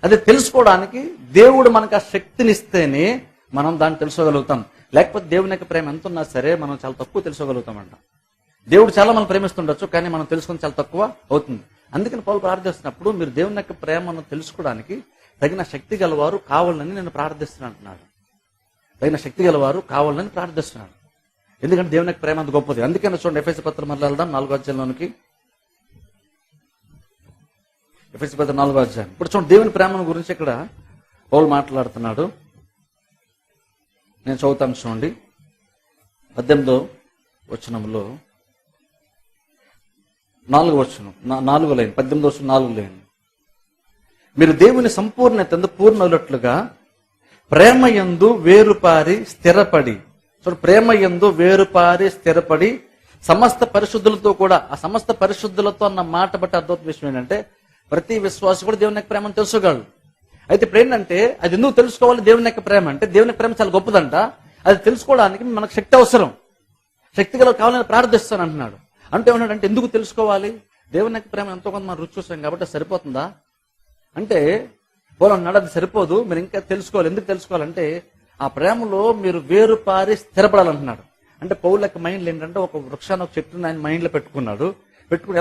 అది తెలుసుకోవడానికి దేవుడు మనకు ఆ శక్తిని ఇస్తేనే మనం దాన్ని తెలుసుకోగలుగుతాం. లేకపోతే దేవుని యొక్క ప్రేమ ఎంత ఉన్నా సరే మనం చాలా తక్కువ తెలుసుకోగలుగుతామంట. దేవుడు చాలా మనం ప్రేమిస్తుండొచ్చు కానీ మనం తెలుసుకుని చాలా తక్కువ అవుతుంది. అందుకని పౌలు ప్రార్థిస్తున్నప్పుడు మీరు దేవుని యొక్క ప్రేమను తెలుసుకోవడానికి తగిన శక్తి గలవారు కావాలని నేను ప్రార్థిస్తున్నాను అంటున్నాడు. తగిన శక్తి గలవారు కావాలని ప్రార్థిస్తున్నాడు. ఎందుకంటే దేవుని యొక్క ప్రేమ అంత గొప్పది. అందుకని చూడండి ఎఫెసీ పత్రం మళ్ళీ వెళ్దాం 4వ అధ్యాయంలోనికి. ఎఫెసీ పత్రం 4వ అధ్యాయం. ఇప్పుడు చూడండి దేవుని ప్రేమను గురించి ఇక్కడ పౌలు మాట్లాడుతున్నాడు. నేను చదువుతాను చూడండి 18వ వచనంలో 4వ వచనం 4వ లైన్ 18వ వచనం 4వ లైన్. మీరు దేవుని సంపూర్ణత పూర్ణులట్లుగా ప్రేమయందు వేరుపారి స్థిరపడి. చూడండి ప్రేమయందు వేరుపారి స్థిరపడి సమస్త పరిశుద్ధులతో కూడా. ఆ సమస్త పరిశుద్ధులతో అన్న మాట బట్టి అర్థం విషయం ఏంటంటే ప్రతి విశ్వాసి కూడా దేవుని యొక్క ప్రేమను తెలుసుకోగలడు. అయితే ఇప్పుడు ఏంటంటే అది ఎందుకు తెలుసుకోవాలి దేవుని యొక్క ప్రేమ అంటే దేవుని యొక్క ప్రేమ చాలా గొప్పదంట. అది తెలుసుకోవడానికి మనకు శక్తి అవసరం. శక్తి గల కావాలని ప్రార్థిస్తాను అంటున్నాడు. అంటే ఏమన్నాడంటే ఎందుకు తెలుసుకోవాలి? దేవుని యొక్క ప్రేమ ఎంతో కొంత మనం రుచి చూస్తాం కాబట్టి సరిపోతుందా అంటే పోలు అన్నాడు అది సరిపోదు, మీరు ఇంకా తెలుసుకోవాలి. ఎందుకు తెలుసుకోవాలంటే ఆ ప్రేమలో మీరు వేరుపారి స్థిరపడాలంటున్నాడు. అంటే పౌలు యొక్క మైండ్లో ఏంటంటే ఒక వృక్షాన్ని ఒక చెట్టుని ఆయన మైండ్లో పెట్టుకుని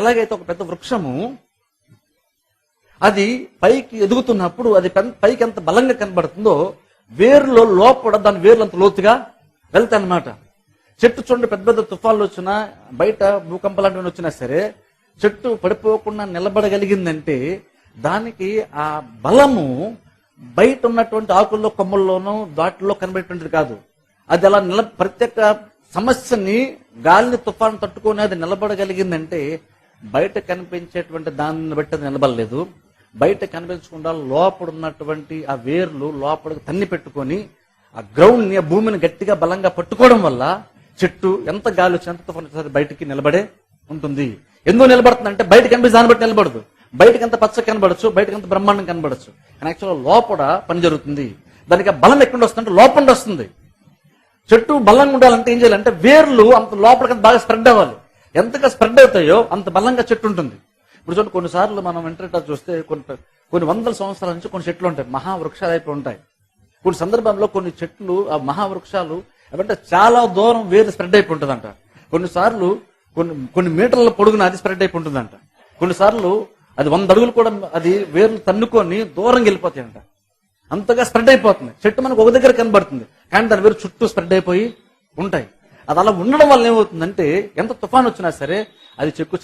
ఎలాగైతే ఒక పెద్ద వృక్షము అది పైకి ఎదుగుతున్నప్పుడు అది పైకి ఎంత బలంగా కనబడుతుందో వేరులో లోపల దాని వేర్లు అంత లోతుగా వెళ్తాయి అన్నమాట. చెట్టు చూడండి పెద్ద పెద్ద తుఫాన్లు వచ్చినా బయట భూకంపాలు వచ్చినా సరే చెట్టు పడిపోకుండా నిలబడగలిగిందంటే దానికి ఆ బలము బయట ఉన్నటువంటి ఆకుల్లో కొమ్మల్లోనూ దాటిలో కనబడేటువంటిది కాదు. అది అలా ప్రత్యేక సమస్యని గాలిని తుఫాను తట్టుకొని అది నిలబడగలిగిందంటే బయట కనిపించేటువంటి దాన్ని బట్టి అది నిలబడలేదు. బయట కనిపించకుండా లోపల ఉన్నటువంటి ఆ వేర్లు లోపలికి తన్ని పెట్టుకొని ఆ గ్రౌండ్ ని ఆ భూమిని గట్టిగా బలంగా పట్టుకోవడం వల్ల చెట్టు ఎంత గాలి వచ్చి ఎంత తుఫాను బయటికి నిలబడే ఉంటుంది. ఎందుకు నిలబడుతుందంటే బయట కనిపించి దాన్ని బట్టి నిలబడదు. బయటకి ఎంత పచ్చ కనబడచ్చు, బయటకి ఎంత బ్రహ్మాండం కనబడచ్చు, కానీ యాక్చువల్గా లోపల పని జరుగుతుంది. దానికి బలం ఎక్కడ వస్తుందంటే లోపల వస్తుంది. చెట్టు బలంగా ఉండాలంటే ఏం చేయాలంటే వేర్లు అంత లోపలికి బాగా స్ప్రెడ్ అవ్వాలి. ఎంతగా స్ప్రెడ్ అవుతాయో అంత బలంగా చెట్టు ఉంటుంది. ఇప్పుడు చూడండి కొన్నిసార్లు మనం ఇంటర్నెట్ చూస్తే కొన్ని వందల సంవత్సరాల నుంచి కొన్ని చెట్లు ఉంటాయి, మహావృక్షాలు అయిపోయి ఉంటాయి. కొన్ని సందర్భంలో కొన్ని చెట్లు ఆ మహావృక్షాలు ఏమంటే చాలా దూరం వేరు స్ప్రెడ్ అయిపోయి ఉంటుందంట. కొన్నిసార్లు కొన్ని మీటర్ల పొడుగున అది స్ప్రెడ్ అయిపోయి ఉంటుందంట. కొన్నిసార్లు అది 100 అడుగులు కూడా అది వేర్లు తన్నుకొని దూరంగా వెళ్ళిపోతాయంట. అంతగా స్ప్రెడ్ అయిపోతుంది. చెట్టు మనకు ఒక దగ్గర కనబడుతుంది కానీ దాని వేరు చుట్టూ స్ప్రెడ్ అయిపోయి ఉంటాయి. అది అలా ఉండడం వల్ల ఏమవుతుందంటే ఎంత తుఫాన్ వచ్చినా సరే అది చెక్కు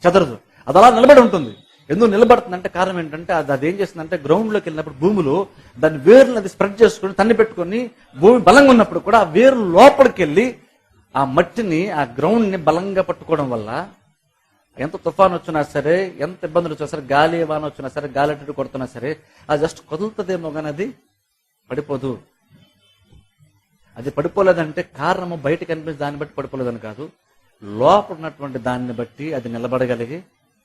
చెదరదు. అది అలా నిలబడి ఉంటుంది. ఎందుకు నిలబడుతుందంటే కారణం ఏంటంటే అది ఏం చేస్తుందంటే గ్రౌండ్ లోకి వెళ్ళినప్పుడు భూమిలో దాని వేర్లు అది స్ప్రెడ్ చేసుకుని తన్ని పెట్టుకుని భూమి బలంగా ఉన్నప్పుడు కూడా ఆ వేర్లు లోపలికి వెళ్ళి ఆ మట్టిని ఆ గ్రౌండ్ ని బలంగా పట్టుకోవడం వల్ల ఎంత తుఫాన్ వచ్చినా సరే, ఎంత ఇబ్బందులు వచ్చినా సరే, గాలి వాన వచ్చినా సరే, గాలి అటు కొడుతున్నా సరే, అది జస్ట్ కదులుతుందేమో కానీ అది పడిపోదు. అది పడిపోలేదంటే కారణము బయట కనిపించే దాన్ని బట్టి పడిపోలేదని కాదు, లోపల ఉన్నటువంటి దాన్ని బట్టి అది నిలబడగలిగి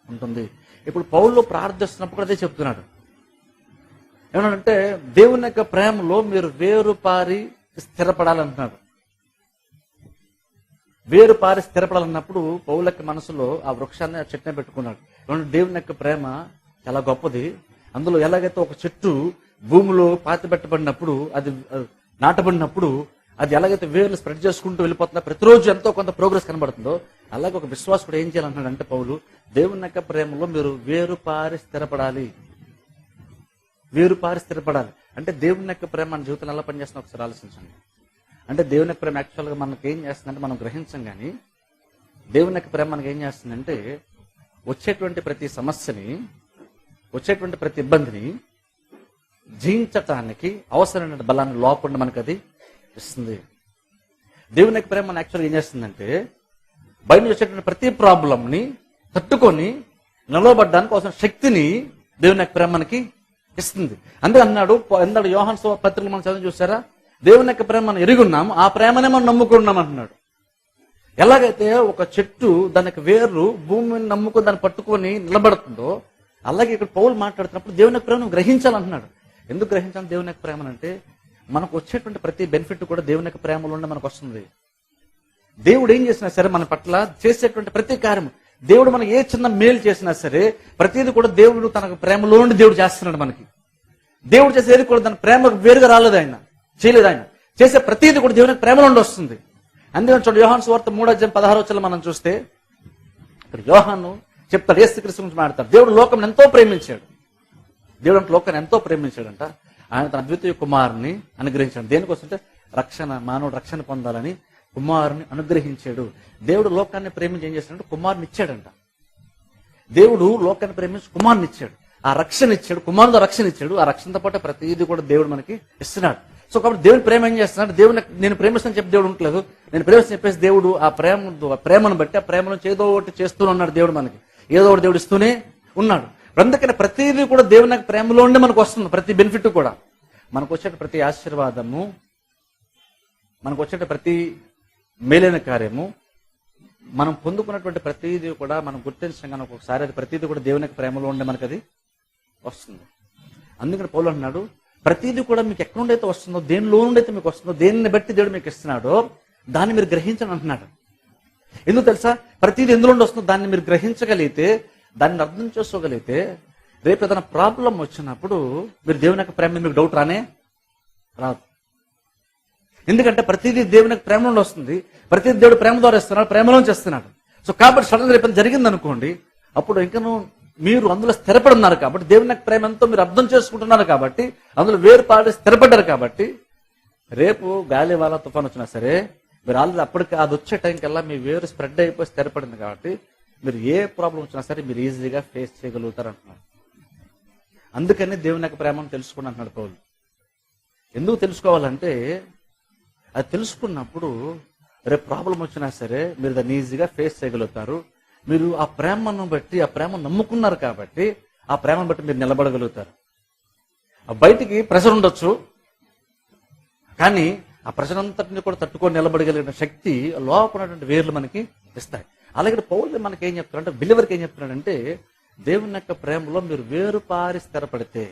ఉంటుంది. ఇప్పుడు పౌలు ప్రార్థిస్తున్నప్పుడు అదే చెప్తున్నాడు. ఏమన్నాడంటే దేవుని యొక్క ప్రేమలో మీరు వేరుపారి స్థిరపడాలంటున్నాడు. వేరుపారి స్థిరపడాలన్నప్పుడు పౌలకి మనసులో ఆ వృక్షాన్ని, ఆ చెట్టునే పెట్టుకున్నాడు. దేవుని యొక్క ప్రేమ చాలా గొప్పది. అందులో ఎలాగైతే ఒక చెట్టు భూమిలో పాతిపెట్టబడినప్పుడు, అది నాటబడినప్పుడు అది ఎలాగైతే వేర్లు స్ప్రెడ్ చేసుకుంటూ వెళ్ళిపోతుందో, ప్రతిరోజు ఎంతో కొంత ప్రోగ్రెస్ కనబడుతుందో, అలాగే ఒక విశ్వాసుడు ఏం చేయాలంటున్నాడంటే పౌలు, దేవుని యొక్క ప్రేమలో మీరు వేరుపారి స్థిరపడాలి. వేరుపారి స్థిరపడాలి అంటే దేవుని యొక్క ప్రేమ మన జీవితంలో ఎలా పనిచేస్తుందో ఒకసారి ఆలోచించండి. అంటే దేవుని యొక్క ప్రేమ యాక్చువల్గా మనకి ఏం చేస్తుందంటే, మనం గ్రహించం కానీ దేవుని యొక్క ప్రేమ మనకి ఏం చేస్తుందంటే, వచ్చేటువంటి ప్రతి సమస్యని, వచ్చేటువంటి ప్రతి ఇబ్బందిని జయించటానికి అవసరమైన బలాన్ని లోపల మనకు అది ఇస్తుంది. దేవుని యొక్క ప్రేమ మన యాక్చువల్గా ఏం చేస్తుందంటే, బయట వచ్చేటువంటి ప్రతి ప్రాబ్లంని తట్టుకొని నిలవబడ్డానికి అవసరం శక్తిని దేవుని యొక్క ప్రేమ మనకి ఇస్తుంది. అందుకే అన్నాడు యోహాను పత్రికలు మనం చదివి చూసారా, దేవుని యొక్క ప్రేమ మనం ఎరుగున్నాం, ఆ ప్రేమనే మనం నమ్ముకున్నాం అంటున్నాడు. ఎలాగైతే ఒక చెట్టు దానికి వేర్లు భూమిని నమ్ముకొని దాన్ని పట్టుకొని నిలబడుతుందో, అలాగే ఇక్కడ పౌలు మాట్లాడుతున్నప్పుడు దేవుని యొక్క ప్రేమను గ్రహించాలంటున్నాడు. ఎందుకు గ్రహించాలి దేవుని యొక్క ప్రేమనంటే, మనకు వచ్చేటువంటి ప్రతి బెనిఫిట్ కూడా దేవుని యొక్క ప్రేమలోనే మనకు వస్తుంది. దేవుడు ఏం చేసినా సరే మన పట్ల చేసేటువంటి ప్రతి కార్యము, దేవుడు మనకి ఏ చిన్న మేలు చేసినా సరే ప్రతిదీ కూడా దేవుడు తనకు ప్రేమలో నుండి దేవుడు చేస్తున్నాడు. మనకి దేవుడు చేసేది కూడా దాని ప్రేమకు వేరుగా రాలేదు, ఆయన చేయలేదు. ఆయన చేసే ప్రతిదీ కూడా దేవునికి ప్రేమలో నుండి వస్తుంది. అందుకని చూడండి, యోహాను సువార్త 3:16 మనం చూస్తే ఇక్కడ యోహాను చెప్తాడు, యేసుక్రీస్తు గురించి మాట్లాడతాడు. దేవుడు లోకం ఎంతో ప్రేమించాడు. దేవుడు అంటే లోకాన్ని ఎంతో ప్రేమించాడంట. ఆయన తన అద్వితీయ కుమారుని అనుగ్రహించాడు. దేనికోసం అంటే రక్షణ, మానవుడు రక్షణ పొందాలని కుమారుని అనుగ్రహించాడు. దేవుడు లోకాన్ని ప్రేమించి ఏం చేశాడంటే కుమారుని ఇచ్చాడంట. దేవుడు లోకాన్ని ప్రేమించి కుమారుని ఇచ్చాడు, ఆ రక్షణ ఇచ్చాడు, కుమారుడు రక్షణ ఇచ్చాడు. ఆ రక్షణతో పాటు ప్రతిదీ కూడా దేవుడు మనకి ఇస్తున్నాడు. సో కాబట్టి దేవుని ప్రేమ ఏం చేస్తున్నాడు, దేవుని నేను ప్రేమిస్తాను చెప్పి దేవుడు ఉండలేదు, నేను ప్రేమిస్తాను చెప్పేసి దేవుడు ఆ ప్రేమను బట్టి ఆ ప్రేమను ఏదో ఒకటి చేస్తూనే ఉన్నాడు. దేవుడు మనకి ఏదో ఒకటి దేవుడు ఇస్తూనే ఉన్నాడు. అందుకని ప్రతిదీ కూడా దేవుని యొక్క ప్రేమలో ఉండి మనకు వస్తుంది. ప్రతి బెనిఫిట్ కూడా మనకు వచ్చే ప్రతి ఆశీర్వాదము, మనకు వచ్చే ప్రతి మేలైన కార్యము, మనం పొందుకున్నటువంటి ప్రతిదీ కూడా మనం గుర్తించగానే ఒక్కొక్కసారి అది ప్రతిదీ కూడా దేవుని యొక్క ప్రేమలో ఉండే మనకు అది వస్తుంది. అందుకని పౌలు అంటున్నాడు, ప్రతిదీ కూడా మీకు ఎక్కడ నుండైతే వస్తుందో, దేనిలో నుండైతే మీకు వస్తుందో, దేనిని బట్టి దేవుడు మీకు ఇస్తున్నాడో దాన్ని మీరు గ్రహించని అంటున్నాడు. ఎందుకు తెలుసా, ప్రతిదీ ఎందులో వస్తుందో దాన్ని మీరు గ్రహించగలిగితే, దాన్ని అర్థం చేసుకోగలిగితే, రేపు ఏదైనా ప్రాబ్లం వచ్చినప్పుడు మీరు దేవుని యొక్క ప్రేమ మీకు డౌట్ రానే రాదు. ఎందుకంటే ప్రతిదీ దేవుని యొక్క ప్రేమ నుండి వస్తుంది, ప్రతిదీ దేవుడు ప్రేమ ద్వారా ఇస్తున్నాడు, ప్రేమలోంచి ఇస్తున్నాడు. సో కాబట్టి సడన్ రేపు జరిగింది అనుకోండి, అప్పుడు ఇంకను మీరు అందులో స్థిరపడి ఉన్నారు కాబట్టి, దేవుని యొక్క ప్రేమ ఎంతో మీరు అర్థం చేసుకుంటున్నారు కాబట్టి, అందులో వేరుపాడి స్థిరపడ్డారు కాబట్టి, రేపు గాలి వాన తుఫాన్ వచ్చినా సరే మీరు ఆల్రెడీ అప్పటికి అది వచ్చే టైంకల్లా మీ వేరు స్ప్రెడ్ అయిపోయి స్థిరపడింది కాబట్టి, మీరు ఏ ప్రాబ్లం వచ్చినా సరే మీరు ఈజీగా ఫేస్ చేయగలుగుతారు అంటున్నారు. అందుకని దేవుని యొక్క ప్రేమను తెలుసుకుని అంటున్నాడు పౌలు. ఎందుకు తెలుసుకోవాలంటే, అది తెలుసుకున్నప్పుడు రేపు ప్రాబ్లం వచ్చినా సరే మీరు దాన్ని ఈజీగా ఫేస్ చేయగలుగుతారు. మీరు ఆ ప్రేమను బట్టి, ఆ ప్రేమను నమ్ముకున్నారు కాబట్టి, ఆ ప్రేమను బట్టి మీరు నిలబడగలుగుతారు. బయటికి ప్రెషర్ ఉండొచ్చు, కానీ ఆ ప్రెషర్ అంతటిని కూడా తట్టుకొని నిలబడగలిగిన శక్తి లోపలటువంటి వేర్లు మనకి ఇస్తాయి. అలాగే పౌలు మనకి ఏం చెప్తున్నాడంటే, బిలీవర్కి ఏం చెప్తున్నాడంటే, దేవుని యొక్క ప్రేమలో మీరు వేరుపారి స్థిరపడితే,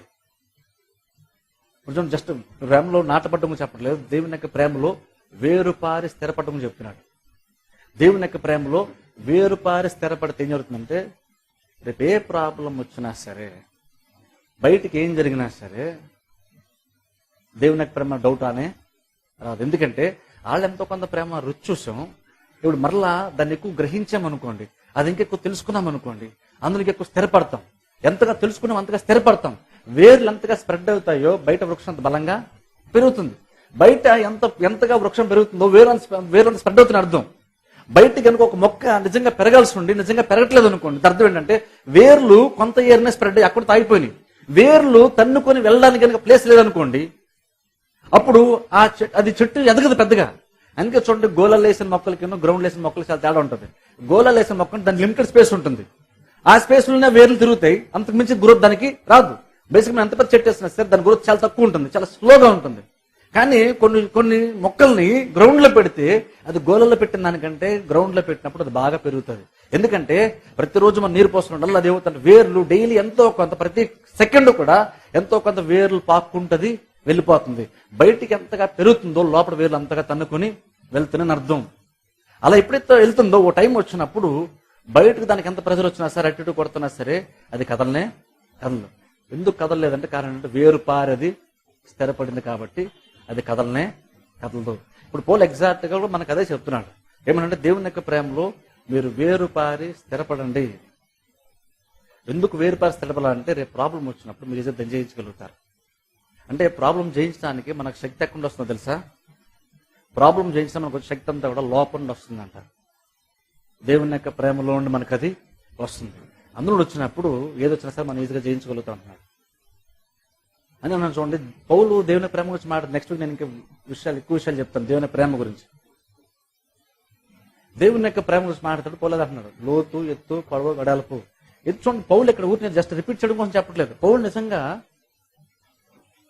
కొంచెం జస్ట్ ప్రేమలో నాటపడ్డము చెప్పట్లేదు, దేవుని యొక్క ప్రేమలో వేరుపారి స్థిరపడము చెప్తున్నాడు. దేవుని యొక్క ప్రేమలో వేరుపారి స్థిరపడితే ఏం జరుగుతుందంటే, రేపు ఏ ప్రాబ్లం వచ్చినా సరే, బయటికి ఏం జరిగినా సరే దేవుని యొక్క ప్రేమ డౌట్ అనే రాదు. ఎందుకంటే వాళ్ళు ఎంతో కొంత ప్రేమ రుచి చూసాం, ఇప్పుడు మరలా దాన్ని ఎక్కువ గ్రహించామనుకోండి, అది ఇంకెక్కువ తెలుసుకున్నాం అనుకోండి, అందులో ఎక్కువ స్థిరపడతాం. ఎంతగా తెలుసుకున్నాం అంతగా స్థిరపడతాం. వేర్లు ఎంతగా స్ప్రెడ్ అవుతాయో బయట వృక్షం అంత బలంగా పెరుగుతుంది. బయట ఎంతగా వృక్షం పెరుగుతుందో వేరు స్ప్రెడ్ అవుతుంది అర్థం. బయట కనుక ఒక మొక్క నిజంగా పెరగాల్సి ఉండి నిజంగా పెరగట్లేదు అనుకోండి, అర్థం ఏంటంటే వేర్లు కొంత ఏర్నే స్ప్రెడ్ అయ్యి అక్కడ ఆగిపోయినాయి. వేర్లు తన్నుకొని వెళ్ళడానికి కనుక ప్లేస్ లేదనుకోండి, అప్పుడు అది చెట్టు ఎదగదు పెద్దగా. అందుకే చూడండి, గోళాలు వేసిన మొక్కలకి గ్రౌండ్ వేసిన మొక్కలకి చాలా తేడా ఉంటుంది. గోళాలు వేసిన మొక్కలు దాని లిమిటెడ్ స్పేస్ ఉంటుంది. ఆ స్పేస్ లోనే వేర్లు తిరుగుతాయి, అంతకు మించి గ్రోత్ దానికి రాదు. బేసిక్ ఎంత పెద్ద చెట్టు వేసినా సరే దాని గ్రోత్ చాలా తక్కువ ఉంటుంది, చాలా స్లోగా ఉంటుంది. కానీ కొన్ని మొక్కల్ని గ్రౌండ్ లో పెడితే అది గోళల్లో పెట్టిన దానికంటే గ్రౌండ్ లో పెట్టినప్పుడు అది బాగా పెరుగుతుంది. ఎందుకంటే ప్రతిరోజు మనం నీరు పోస్తున్నట్టు అది ఏమవుతుంది, వేర్లు డైలీ ఎంతో కొంత, ప్రతి సెకండ్ కూడా ఎంతో కొంత వేర్లు పాక్కుంటది, వెళ్ళిపోతుంది. బయటికి ఎంతగా పెరుగుతుందో లోపల వేర్లు అంతగా తన్నుకొని వెళ్తుందని అర్థం. అలా ఎప్పుడైతే వెళ్తుందో ఓ టైం వచ్చినప్పుడు బయటకు దానికి ఎంత ప్రెజర్ వచ్చినా సరే, అటు ఇటు కొడుతున్నా సరే అది కదలనే కదలదు. ఎందుకు కదలలేదంటే కారణం ఏంటంటే వేరు పారది స్థిరపడింది కాబట్టి అది కదలనే కదలదు. ఇప్పుడు పౌలు ఎగ్జాక్ట్ గా మనకు అదే చెప్తున్నాడు. ఏమనంటే దేవుని యొక్క ప్రేమలో మీరు వేరు పారి స్థిరపడండి. ఎందుకు వేరు పారి స్థిరపడాలంటే రేపు ప్రాబ్లం వచ్చినప్పుడు మీరు దాన్ని జయించగలుగుతారు. అంటే ప్రాబ్లం జయించడానికి మనకు శక్తి ఎక్కడ వస్తుందో తెలుసా? ప్రాబ్లం జయించడం మనకు శక్తి అంతా కూడా లోపల నుండి వస్తుందంట. దేవుని యొక్క ప్రేమలో నుండి మనకు అది వస్తుంది. అందులో వచ్చినప్పుడు ఏదొచ్చినా సరే మనం ఈజీగా జయించగలుగుతాం అంటున్నాడు. అని మనం చూడండి, పౌలు దేవుని ప్రేమ గురించి మాట్లాడు. నెక్స్ట్ వీక్ నేను ఇంకా ఎక్కువ విషయాలు చెప్తాను దేవుని ప్రేమ గురించి. దేవుని యొక్క ప్రేమ గురించి మాట్లాడుతూ పౌలు అంటున్నాడు, లోతు, ఎత్తు, పొడవు, వెడల్పు. ఎత్తు చూడండి, పౌలు ఇక్కడ ఊరిని జస్ట్ రిపీట్ చేయడం కోసం చెప్పట్లేదు. పౌలు నిజంగా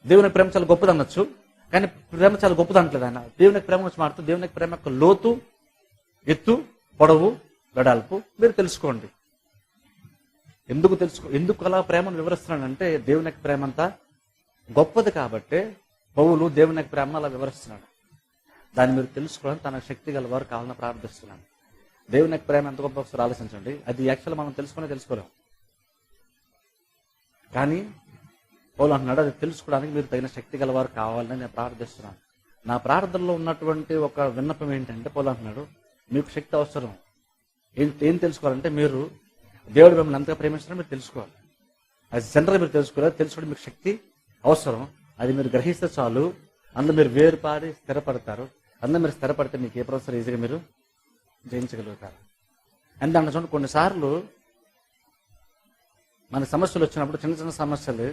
దేవుని ప్రేమ చాలా గొప్పది అనొచ్చు, కానీ ప్రేమ చాలా గొప్పది అనట్లేదు ఆయన. దేవుని ప్రేమ గురించి మాట్లాడుతూ దేవుని ప్రేమ యొక్క లోతు, ఎత్తు, పొడవు, వెడల్పు మీరు తెలుసుకోండి. ఎందుకు అలా ప్రేమను వివరిస్తున్నాడంటే దేవుని యొక్క ప్రేమ అంతా గొప్పది కాబట్టి పౌలు దేవుని యొక్క ప్రేమను అలా వివరిస్తున్నాడు. దాన్ని మీరు తెలుసుకోవడం తన శక్తి గల వారు కావాలని ప్రార్థిస్తున్నాను. దేవుని యొక్క ప్రేమ ఎంత గొప్ప ఒకసారి ఆలోచించండి. అది యాక్చువల్ మనం తెలుసుకోలేం, కానీ పౌలు అంటున్నాడు అది తెలుసుకోవడానికి మీరు తగిన శక్తి గలవారు కావాలని నేను ప్రార్థిస్తున్నాను. నా ప్రార్థనలో ఉన్నటువంటి ఒక విన్నపం ఏంటంటే పౌలు అంటున్నాడు మీకు శక్తి అవసరం. ఏం తెలుసుకోవాలంటే మీరు దేవుడు మిమ్మల్ని ఎంతగా ప్రేమిస్తున్నారో మీరు తెలుసుకోవాలి. అది జనరల్ మీరు తెలుసుకోవాలి. తెలుసుకోవడం మీకు శక్తి అవసరం. అది మీరు గ్రహిస్తే చాలు, అందులో మీరు వేరుపారి స్థిరపడతారు. అందులో మీరు స్థిరపడితే మీకు ఏ ప్రొఫెసర్ ఈజీగా మీరు జయించగలుగుతారు. అండ్ దాంట్లో చూడండి, కొన్నిసార్లు మన సమస్యలు వచ్చినప్పుడు చిన్న చిన్న సమస్యలు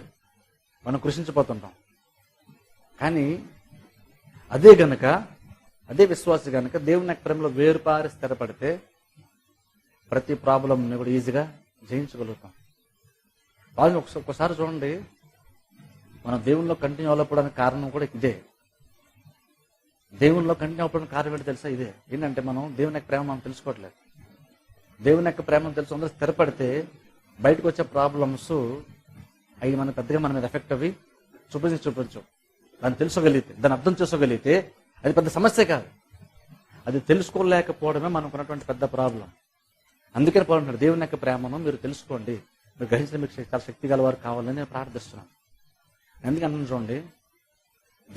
మనం కృషించిపోతుంటాం. కానీ అదే విశ్వాసి గనక దేవుని యొక్క ప్రేమలో వేరుపారి స్థిరపడితే ప్రతి ప్రాబ్లంని కూడా ఈజీగా జయించగలుగుతాం. వాళ్ళు ఒకసారి చూడండి, మనం దేవునిలో కంటిన్యూ అవ్వకపోవడానికి కారణం కూడా ఇదే. దేవునిలో కంటిన్యూ అవ్వడానికి కారణం ఏంటో తెలుసా? ఇదే. ఏంటంటే మనం దేవుని యొక్క ప్రేమ మనం తెలుసుకోవట్లేదు. దేవుని యొక్క ప్రేమను తెలుసు అందరూ స్థిరపడితే బయటకు వచ్చే ప్రాబ్లమ్స్ అవి మన పెద్దగా మన మీద ఎఫెక్ట్ అవి చూపించు. దాన్ని తెలుసుకోగలిగితే, దాన్ని అర్థం చేసుకోగలిగితే అది పెద్ద సమస్య కాదు. అది తెలుసుకోలేకపోవడమే మనకు ఉన్నటువంటి పెద్ద ప్రాబ్లం. అందుకని పోలంటారు దేవుని యొక్క ప్రేమను మీరు తెలుసుకోండి, మీరు గ్రహించిన మీకు చాలా శక్తి గలవారు కావాలని నేను ప్రార్థిస్తున్నాను. ఎందుకంటే చూడండి,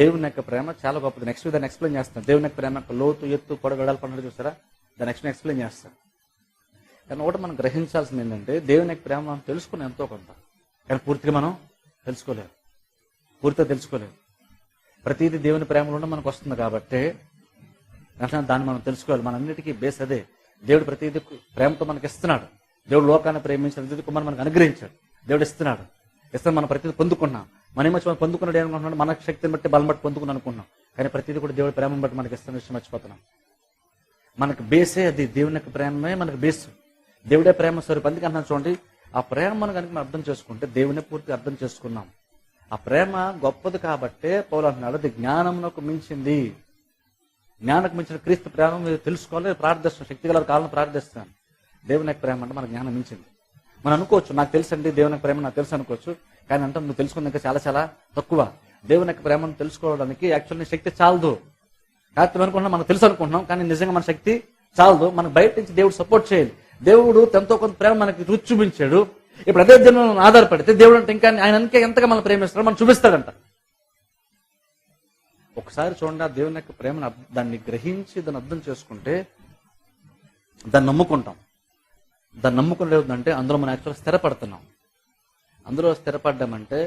దేవుని యొక్క ప్రేమ చాలా గొప్పది. నెక్స్ట్ దాన్ని ఎక్స్ప్లెయిన్ చేస్తాను. దేవుని యొక్క ప్రేమ యొక్క లోతు, ఎత్తు, పొడవు, వెడల్పు అన్నది చూస్తారా, దాన్ని నెక్స్ట్ ఎక్స్ప్లెయిన్ చేస్తాను. కానీ ఒకటి మనం గ్రహించాల్సింది ఏంటంటే దేవుని యొక్క ప్రేమ మనం తెలుసుకుని ఎంతో కొంత, కానీ పూర్తిగా మనం పూర్తిగా తెలుసుకోలేదు. ప్రతిదీ దేవుని ప్రేమలోనే మనకు వస్తుంది కాబట్టి దాన్ని మనం తెలుసుకోవాలి. మనందరికీ బేస్ అదే. దేవుడు ప్రతిదీ ప్రేమతో మనకి ఇస్తున్నాడు. దేవుడు లోకాన్ని ప్రేమించిన ప్రతిదీ కుమారుని మనకు అనుగ్రహించాడు. దేవుడు ఇస్తున్నాడు. మనం ప్రతిదీ పొందుకున్నాం. మనం పొందుకున్నాడు ఏమనుకుంటున్నాడు, మన శక్తిని బట్టి బలం బట్టి పొందుకుని అనుకున్నాం. కానీ ప్రతిదీ కూడా దేవుడి ప్రేమను బట్టి మనకి ఇస్తున్న విషయం మర్చిపోతున్నాం. మనకు బేసే అది. దేవుని యొక్క ప్రేమే మనకు బేస్. దేవుడే ప్రేమ స్వరూపం. అందుకే అంటున్నాను చూడండి, ఆ ప్రేమను కనుక మనం అర్థం చేసుకుంటే దేవుని పూర్తిగా అర్థం చేసుకున్నాం. ఆ ప్రేమ గొప్పది కాబట్టే పౌలు అంటున్నాడు అది జ్ఞానమునకు మించింది. జ్ఞానకు మించిన క్రీస్తు ప్రేమ మీరు తెలుసుకోవాలి, ప్రార్థిస్తున్నాను. శక్తి గల కావాలని ప్రార్థిస్తున్నాను. దేవుని యొక్క ప్రేమ అంటే మన జ్ఞానం మించింది. మనం అనుకోవచ్చు నాకు తెలుసండి దేవుని యొక్క ప్రేమ నాకు తెలుసు అనుకోవచ్చు, కానీ అంటే నువ్వు తెలుసుకున్న ఇంకా చాలా చాలా తక్కువ. దేవుని యొక్క ప్రేమను తెలుసుకోవడానికి యాక్చువల్లీ శక్తి చాలదు. కాకపోతే అనుకుంటున్నాం మనకు తెలుసు అనుకుంటున్నాం, కానీ నిజంగా మన శక్తి చాలదు. మనకు బయట నుంచి దేవుడు సపోర్ట్ చేయాలి. దేవుడు ఎంతో కొంత ప్రేమ మనకి రుచి చూపించాడు. ఇప్పుడు అదే దేవుని ఆధారపడితే దేవుడు అంటే ఇంకా ఆయన ఎంతగా మనం ప్రేమిస్తాడో మనం చూపిస్తాడంట. ఒకసారి చూడండి, ఆ దేవుని యొక్క ప్రేమను దాన్ని గ్రహించి దాన్ని అర్థం చేసుకుంటే దాన్ని నమ్ముకుంటాం. దాన్ని నమ్ముకునేదంటే అందులో మనం యాక్చువల్గా స్థిరపడుతున్నాం. అందులో స్థిరపడ్డామంటే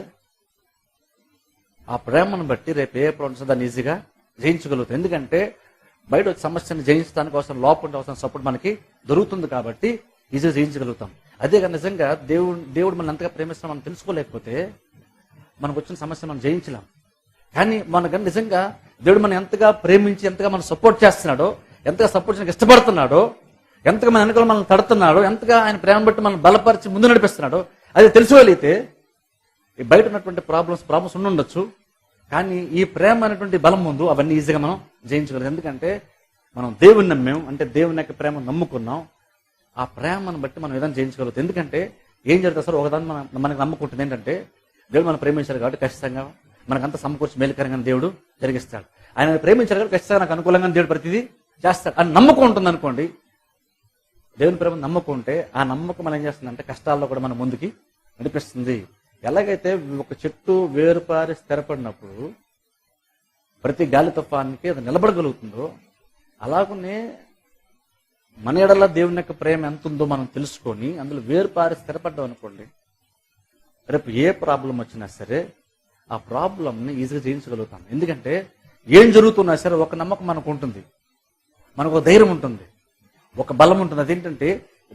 ఆ ప్రేమను బట్టి రేపు ఏ ప్రాబ్లమ్స్ దాన్ని ఈజీగా జయించగలుగుతాం. ఎందుకంటే బయట వచ్చే సమస్యను జయించడానికి అవసరం లోపల అవసరం సపోర్ట్ మనకి దొరుకుతుంది కాబట్టి ఈజీగా జయించగలుగుతాం. అదే నిజంగా దేవుడు మనం ఎంతగా ప్రేమిస్తాం మనం తెలుసుకోలేకపోతే మనకు వచ్చిన సమస్య మనం జయించలేం. కానీ మనకు నిజంగా దేవుడు మనం ఎంతగా ప్రేమించి ఎంతగా మనం సపోర్ట్ చేస్తున్నాడో, ఎంతగా సపోర్ట్ చేయడానికి ఇష్టపడుతున్నాడో, ఎంతగా మన వెనుకలు మనల్ని తడుతున్నాడో, ఎంతగా ఆయన ప్రేమ బట్టి మనం బలపరిచి ముందు నడిపిస్తున్నాడో అది తెలుసుకోగలిగితే ఈ బయట ఉన్నటువంటి ప్రాబ్లమ్స్ ఉండుండొచ్చు, కానీ ఈ ప్రేమ అనేటువంటి బలం ముందు అవన్నీ ఈజీగా మనం జయించగలం. ఎందుకంటే మనం దేవుని నమ్మాం, అంటే దేవుని యొక్క ప్రేమ నమ్ముకున్నాం. ఆ ప్రేమను బట్టి మనం ఏదైనా జయించగలుగుతాం. ఎందుకంటే ఏం జరుగుతుంది సార్, ఒకదాన్ని మనకు నమ్ముకుంటుంది ఏంటంటే దేవుడు మనం ప్రేమించారు కాబట్టి ఖచ్చితంగా మనకంతా సమకూర్చి మేలుకరంగా దేవుడు జరిగిస్తాడు. ఆయన ప్రేమించారు కాబట్టి ఖచ్చితంగా నాకు అనుకూలంగా దేవుడు ప్రతిదీ చేస్తాడు అని నమ్మకం ఉంటుంది అనుకోండి. దేవుని ప్రేమ నమ్మకం ఉంటే ఆ నమ్మకం మనం ఏం చేస్తుందంటే కష్టాల్లో కూడా మన ముందుకి నడిపిస్తుంది. ఎలాగైతే ఒక చెట్టు వేరుపారి స్థిరపడినప్పుడు ప్రతి గాలి తుఫానికి అది నిలబడగలుగుతుందో, అలాగనే మన ఎడల దేవుని యొక్క ప్రేమ ఎంత ఉందో మనం తెలుసుకొని అందులో వేరుపారి స్థిరపడ్డాం అనుకోండి, రేపు ఏ ప్రాబ్లం వచ్చినా సరే ఆ ప్రాబ్లంని ఈజీగా జయించగలుగుతాం. ఎందుకంటే ఏం జరుగుతున్నా సరే ఒక నమ్మకం మనకు ఉంటుంది, మనకు ఒక ధైర్యం ఉంటుంది, ఒక బలం ఉంటుంది. అదేంటంటే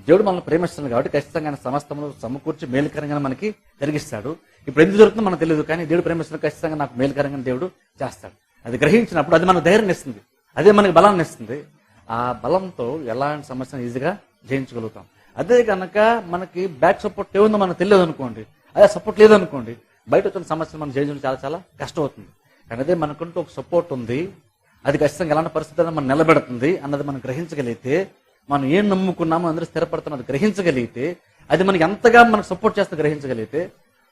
దేవుడు మనల్ని ప్రేమిస్తున్నాడు కాబట్టి ఖచ్చితంగా ఆయన సమస్తమును సమకూర్చి మేలుకరంగా మనకి జరిగిస్తాడు. ఇప్పుడు ఎందుకు జరుగుతుందో మనకు తెలియదు, కానీ దేవుడు ప్రేమిస్తున్నాడు, ఖచ్చితంగా నాకు మేలుకరంగా దేవుడు చేస్తాడు. అది గ్రహించినప్పుడు అది మనకు ధైర్యం ఇస్తుంది, అదే మనకి బలాన్ని ఇస్తుంది. ఆ బలంతో ఎలాంటి సమస్యను ఈజీగా జయించగలుగుతాం. అదే కనుక మనకి బ్యాక్ సపోర్ట్ ఏముందో మనకు తెలియదు అనుకోండి, అదే సపోర్ట్ లేదనుకోండి, బయట వచ్చిన సమస్యలు మనం జయించడం చాలా చాలా కష్టం అవుతుంది. కానీ అదే మనకంటూ ఒక సపోర్ట్ ఉంది, అది ఖచ్చితంగా ఎలాంటి పరిస్థితుల్లో మనం నిలబెడుతుంది అన్నది మనం గ్రహించగలిగితే, మనం ఏం నమ్ముకున్నామో అందరూ స్థిరపడుతున్నది అది గ్రహించగలిగితే, అది మనకి ఎంతగా మనకు సపోర్ట్ చేస్తే గ్రహించగలిగితే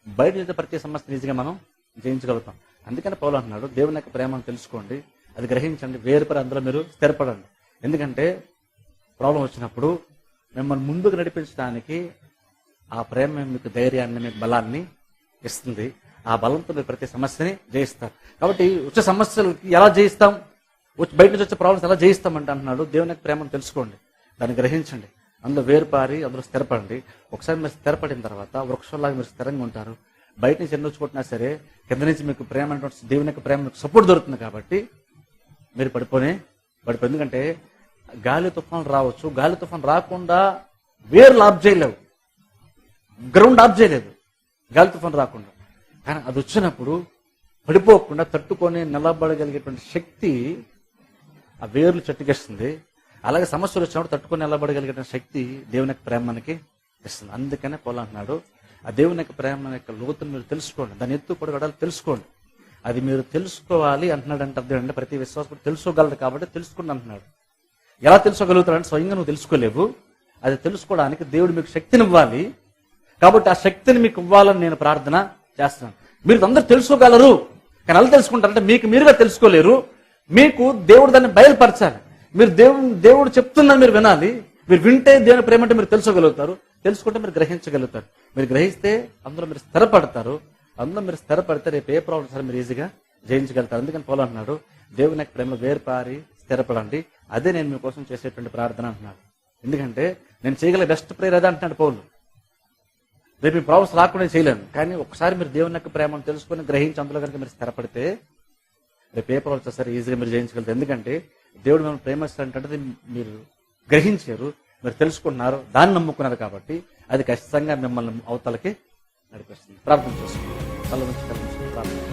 బయట నుంచి ప్రతి సమస్యను ఈజీగా మనం జయించగలుగుతాం. అందుకని పౌలు అంటున్నాడు, దేవుని యొక్క ప్రేమను తెలుసుకోండి, అది గ్రహించండి, వేరుపరి అందులో మీరు స్థిరపడండి. ఎందుకంటే ప్రాబ్లం వచ్చినప్పుడు మిమ్మల్ని ముందుకు నడిపించడానికి ఆ ప్రేమ మీకు ధైర్యాన్ని, మీకు బలాన్ని ఇస్తుంది. ఆ బలంతో మీరు ప్రతి సమస్యని జయిస్తారు. కాబట్టి వచ్చే సమస్యలకి ఎలా జయిస్తాం, బయట నుంచి వచ్చే ప్రాబ్లమ్స్ ఎలా జయిస్తామంటే అంటున్నాడు, దేవుని యొక్క ప్రేమను తెలుసుకోండి, దాన్ని గ్రహించండి, అందులో వేరుపారి అందులో స్థిరపడండి. ఒకసారి మీరు స్థిరపడిన తర్వాత వృక్షంలాగా మీరు స్థిరంగా ఉంటారు. బయట నుంచి ఎన్ని వచ్చుకుంటున్నా సరే కింద నుంచి మీకు ప్రేమ అంటే దేవుని యొక్క ప్రేమ మీకు సపోర్ట్ దొరుకుతుంది కాబట్టి మీరు పడిపోయి. ఎందుకంటే గాలి తుఫాన్ రావచ్చు, గాలి తుఫాన్ రాకుండా వేర్లు ఆఫ్ చేయలేవు, గ్రౌండ్ ఆఫ్ చేయలేదు గాలి తుఫాన్ రాకుండా. కానీ అది వచ్చినప్పుడు పడిపోకుండా తట్టుకొని నిలబడగలిగేటువంటి శక్తి ఆ వేర్లు చెట్టుకిస్తుంది. అలాగే సమస్యలు వచ్చినప్పుడు తట్టుకొని నిలబడగలిగే శక్తి దేవుని యొక్క ప్రేమ మనకి ఇస్తుంది. అందుకనే పౌలు అంటున్నాడు, ఆ దేవుని యొక్క ప్రేమ యొక్క లోతును మీరు తెలుసుకోండి, దాని ఎత్తు పొడగడాలు తెలుసుకోండి. అది మీరు తెలుసుకోవాలి అంటున్నాడు. అంటే ప్రతి విశ్వాసం తెలుసుకోగలరు కాబట్టి తెలుసుకోండి అంటున్నాడు. ఎలా తెలుసుకోగలుగుతాడంటే స్వయంగా నువ్వు తెలుసుకోలేవు, అది తెలుసుకోవడానికి దేవుడు మీకు శక్తిని ఇవ్వాలి. కాబట్టి ఆ శక్తిని మీకు ఇవ్వాలని నేను ప్రార్థన చేస్తున్నాను. మీరు అందరూ తెలుసుకోగలరు, కానీ ఎలా తెలుసుకుంటారంటే మీకు మీరుగా తెలుసుకోలేరు, మీకు దేవుడు దాన్ని బయలుపరచాలి. మీరు దేవుడు చెప్తుందని మీరు వినాలి. మీరు వింటే దేవుని ప్రేమ అంటే మీరు తెలుసుకోగలుగుతారు, తెలుసుకుంటే మీరు గ్రహించగలుగుతారు. మీరు గ్రహిస్తే అందులో మీరు స్థిరపడతారు. అందులో మీరు స్థిరపడితే రేపు ఏ ప్రాబ్లం సరే మీరు ఈజీగా జయించగలుగుతారు. అందుకని పౌలు అంటున్నాడు, దేవుని యొక్క ప్రేమలో వేరుపారి స్థిరపడండి, అదే నేను మీకోసం చేసేటువంటి ప్రార్థన అంటున్నాడు. ఎందుకంటే నేను చేయగల బెస్ట్ ప్రేయర్ అదే అంటున్నాడు పౌలు. రేపు ఈ ప్రాబ్లమ్స్ రాకుండా చేయలేను, కానీ ఒకసారి మీరు దేవుని యొక్క ప్రేమను తెలుసుకొని గ్రహించి అందులో కనుక మీరు స్థిరపడితే రేపు ఏ ప్రాబ్లమ్స్ సరే ఈజీగా మీరు జయించగలుగుతారు. ఎందుకంటే దేవుడు మిమ్మల్ని ప్రేమిస్తాడంటే మీరు గ్రహించారు, మీరు తెలుసుకున్నారు, దాన్ని నమ్ముకున్నారు కాబట్టి అది ఖచ్చితంగా మిమ్మల్ని అవతలకి నడిపిస్తుంది. ప్రార్థన చేసుకుంటాం. ప్రార్థన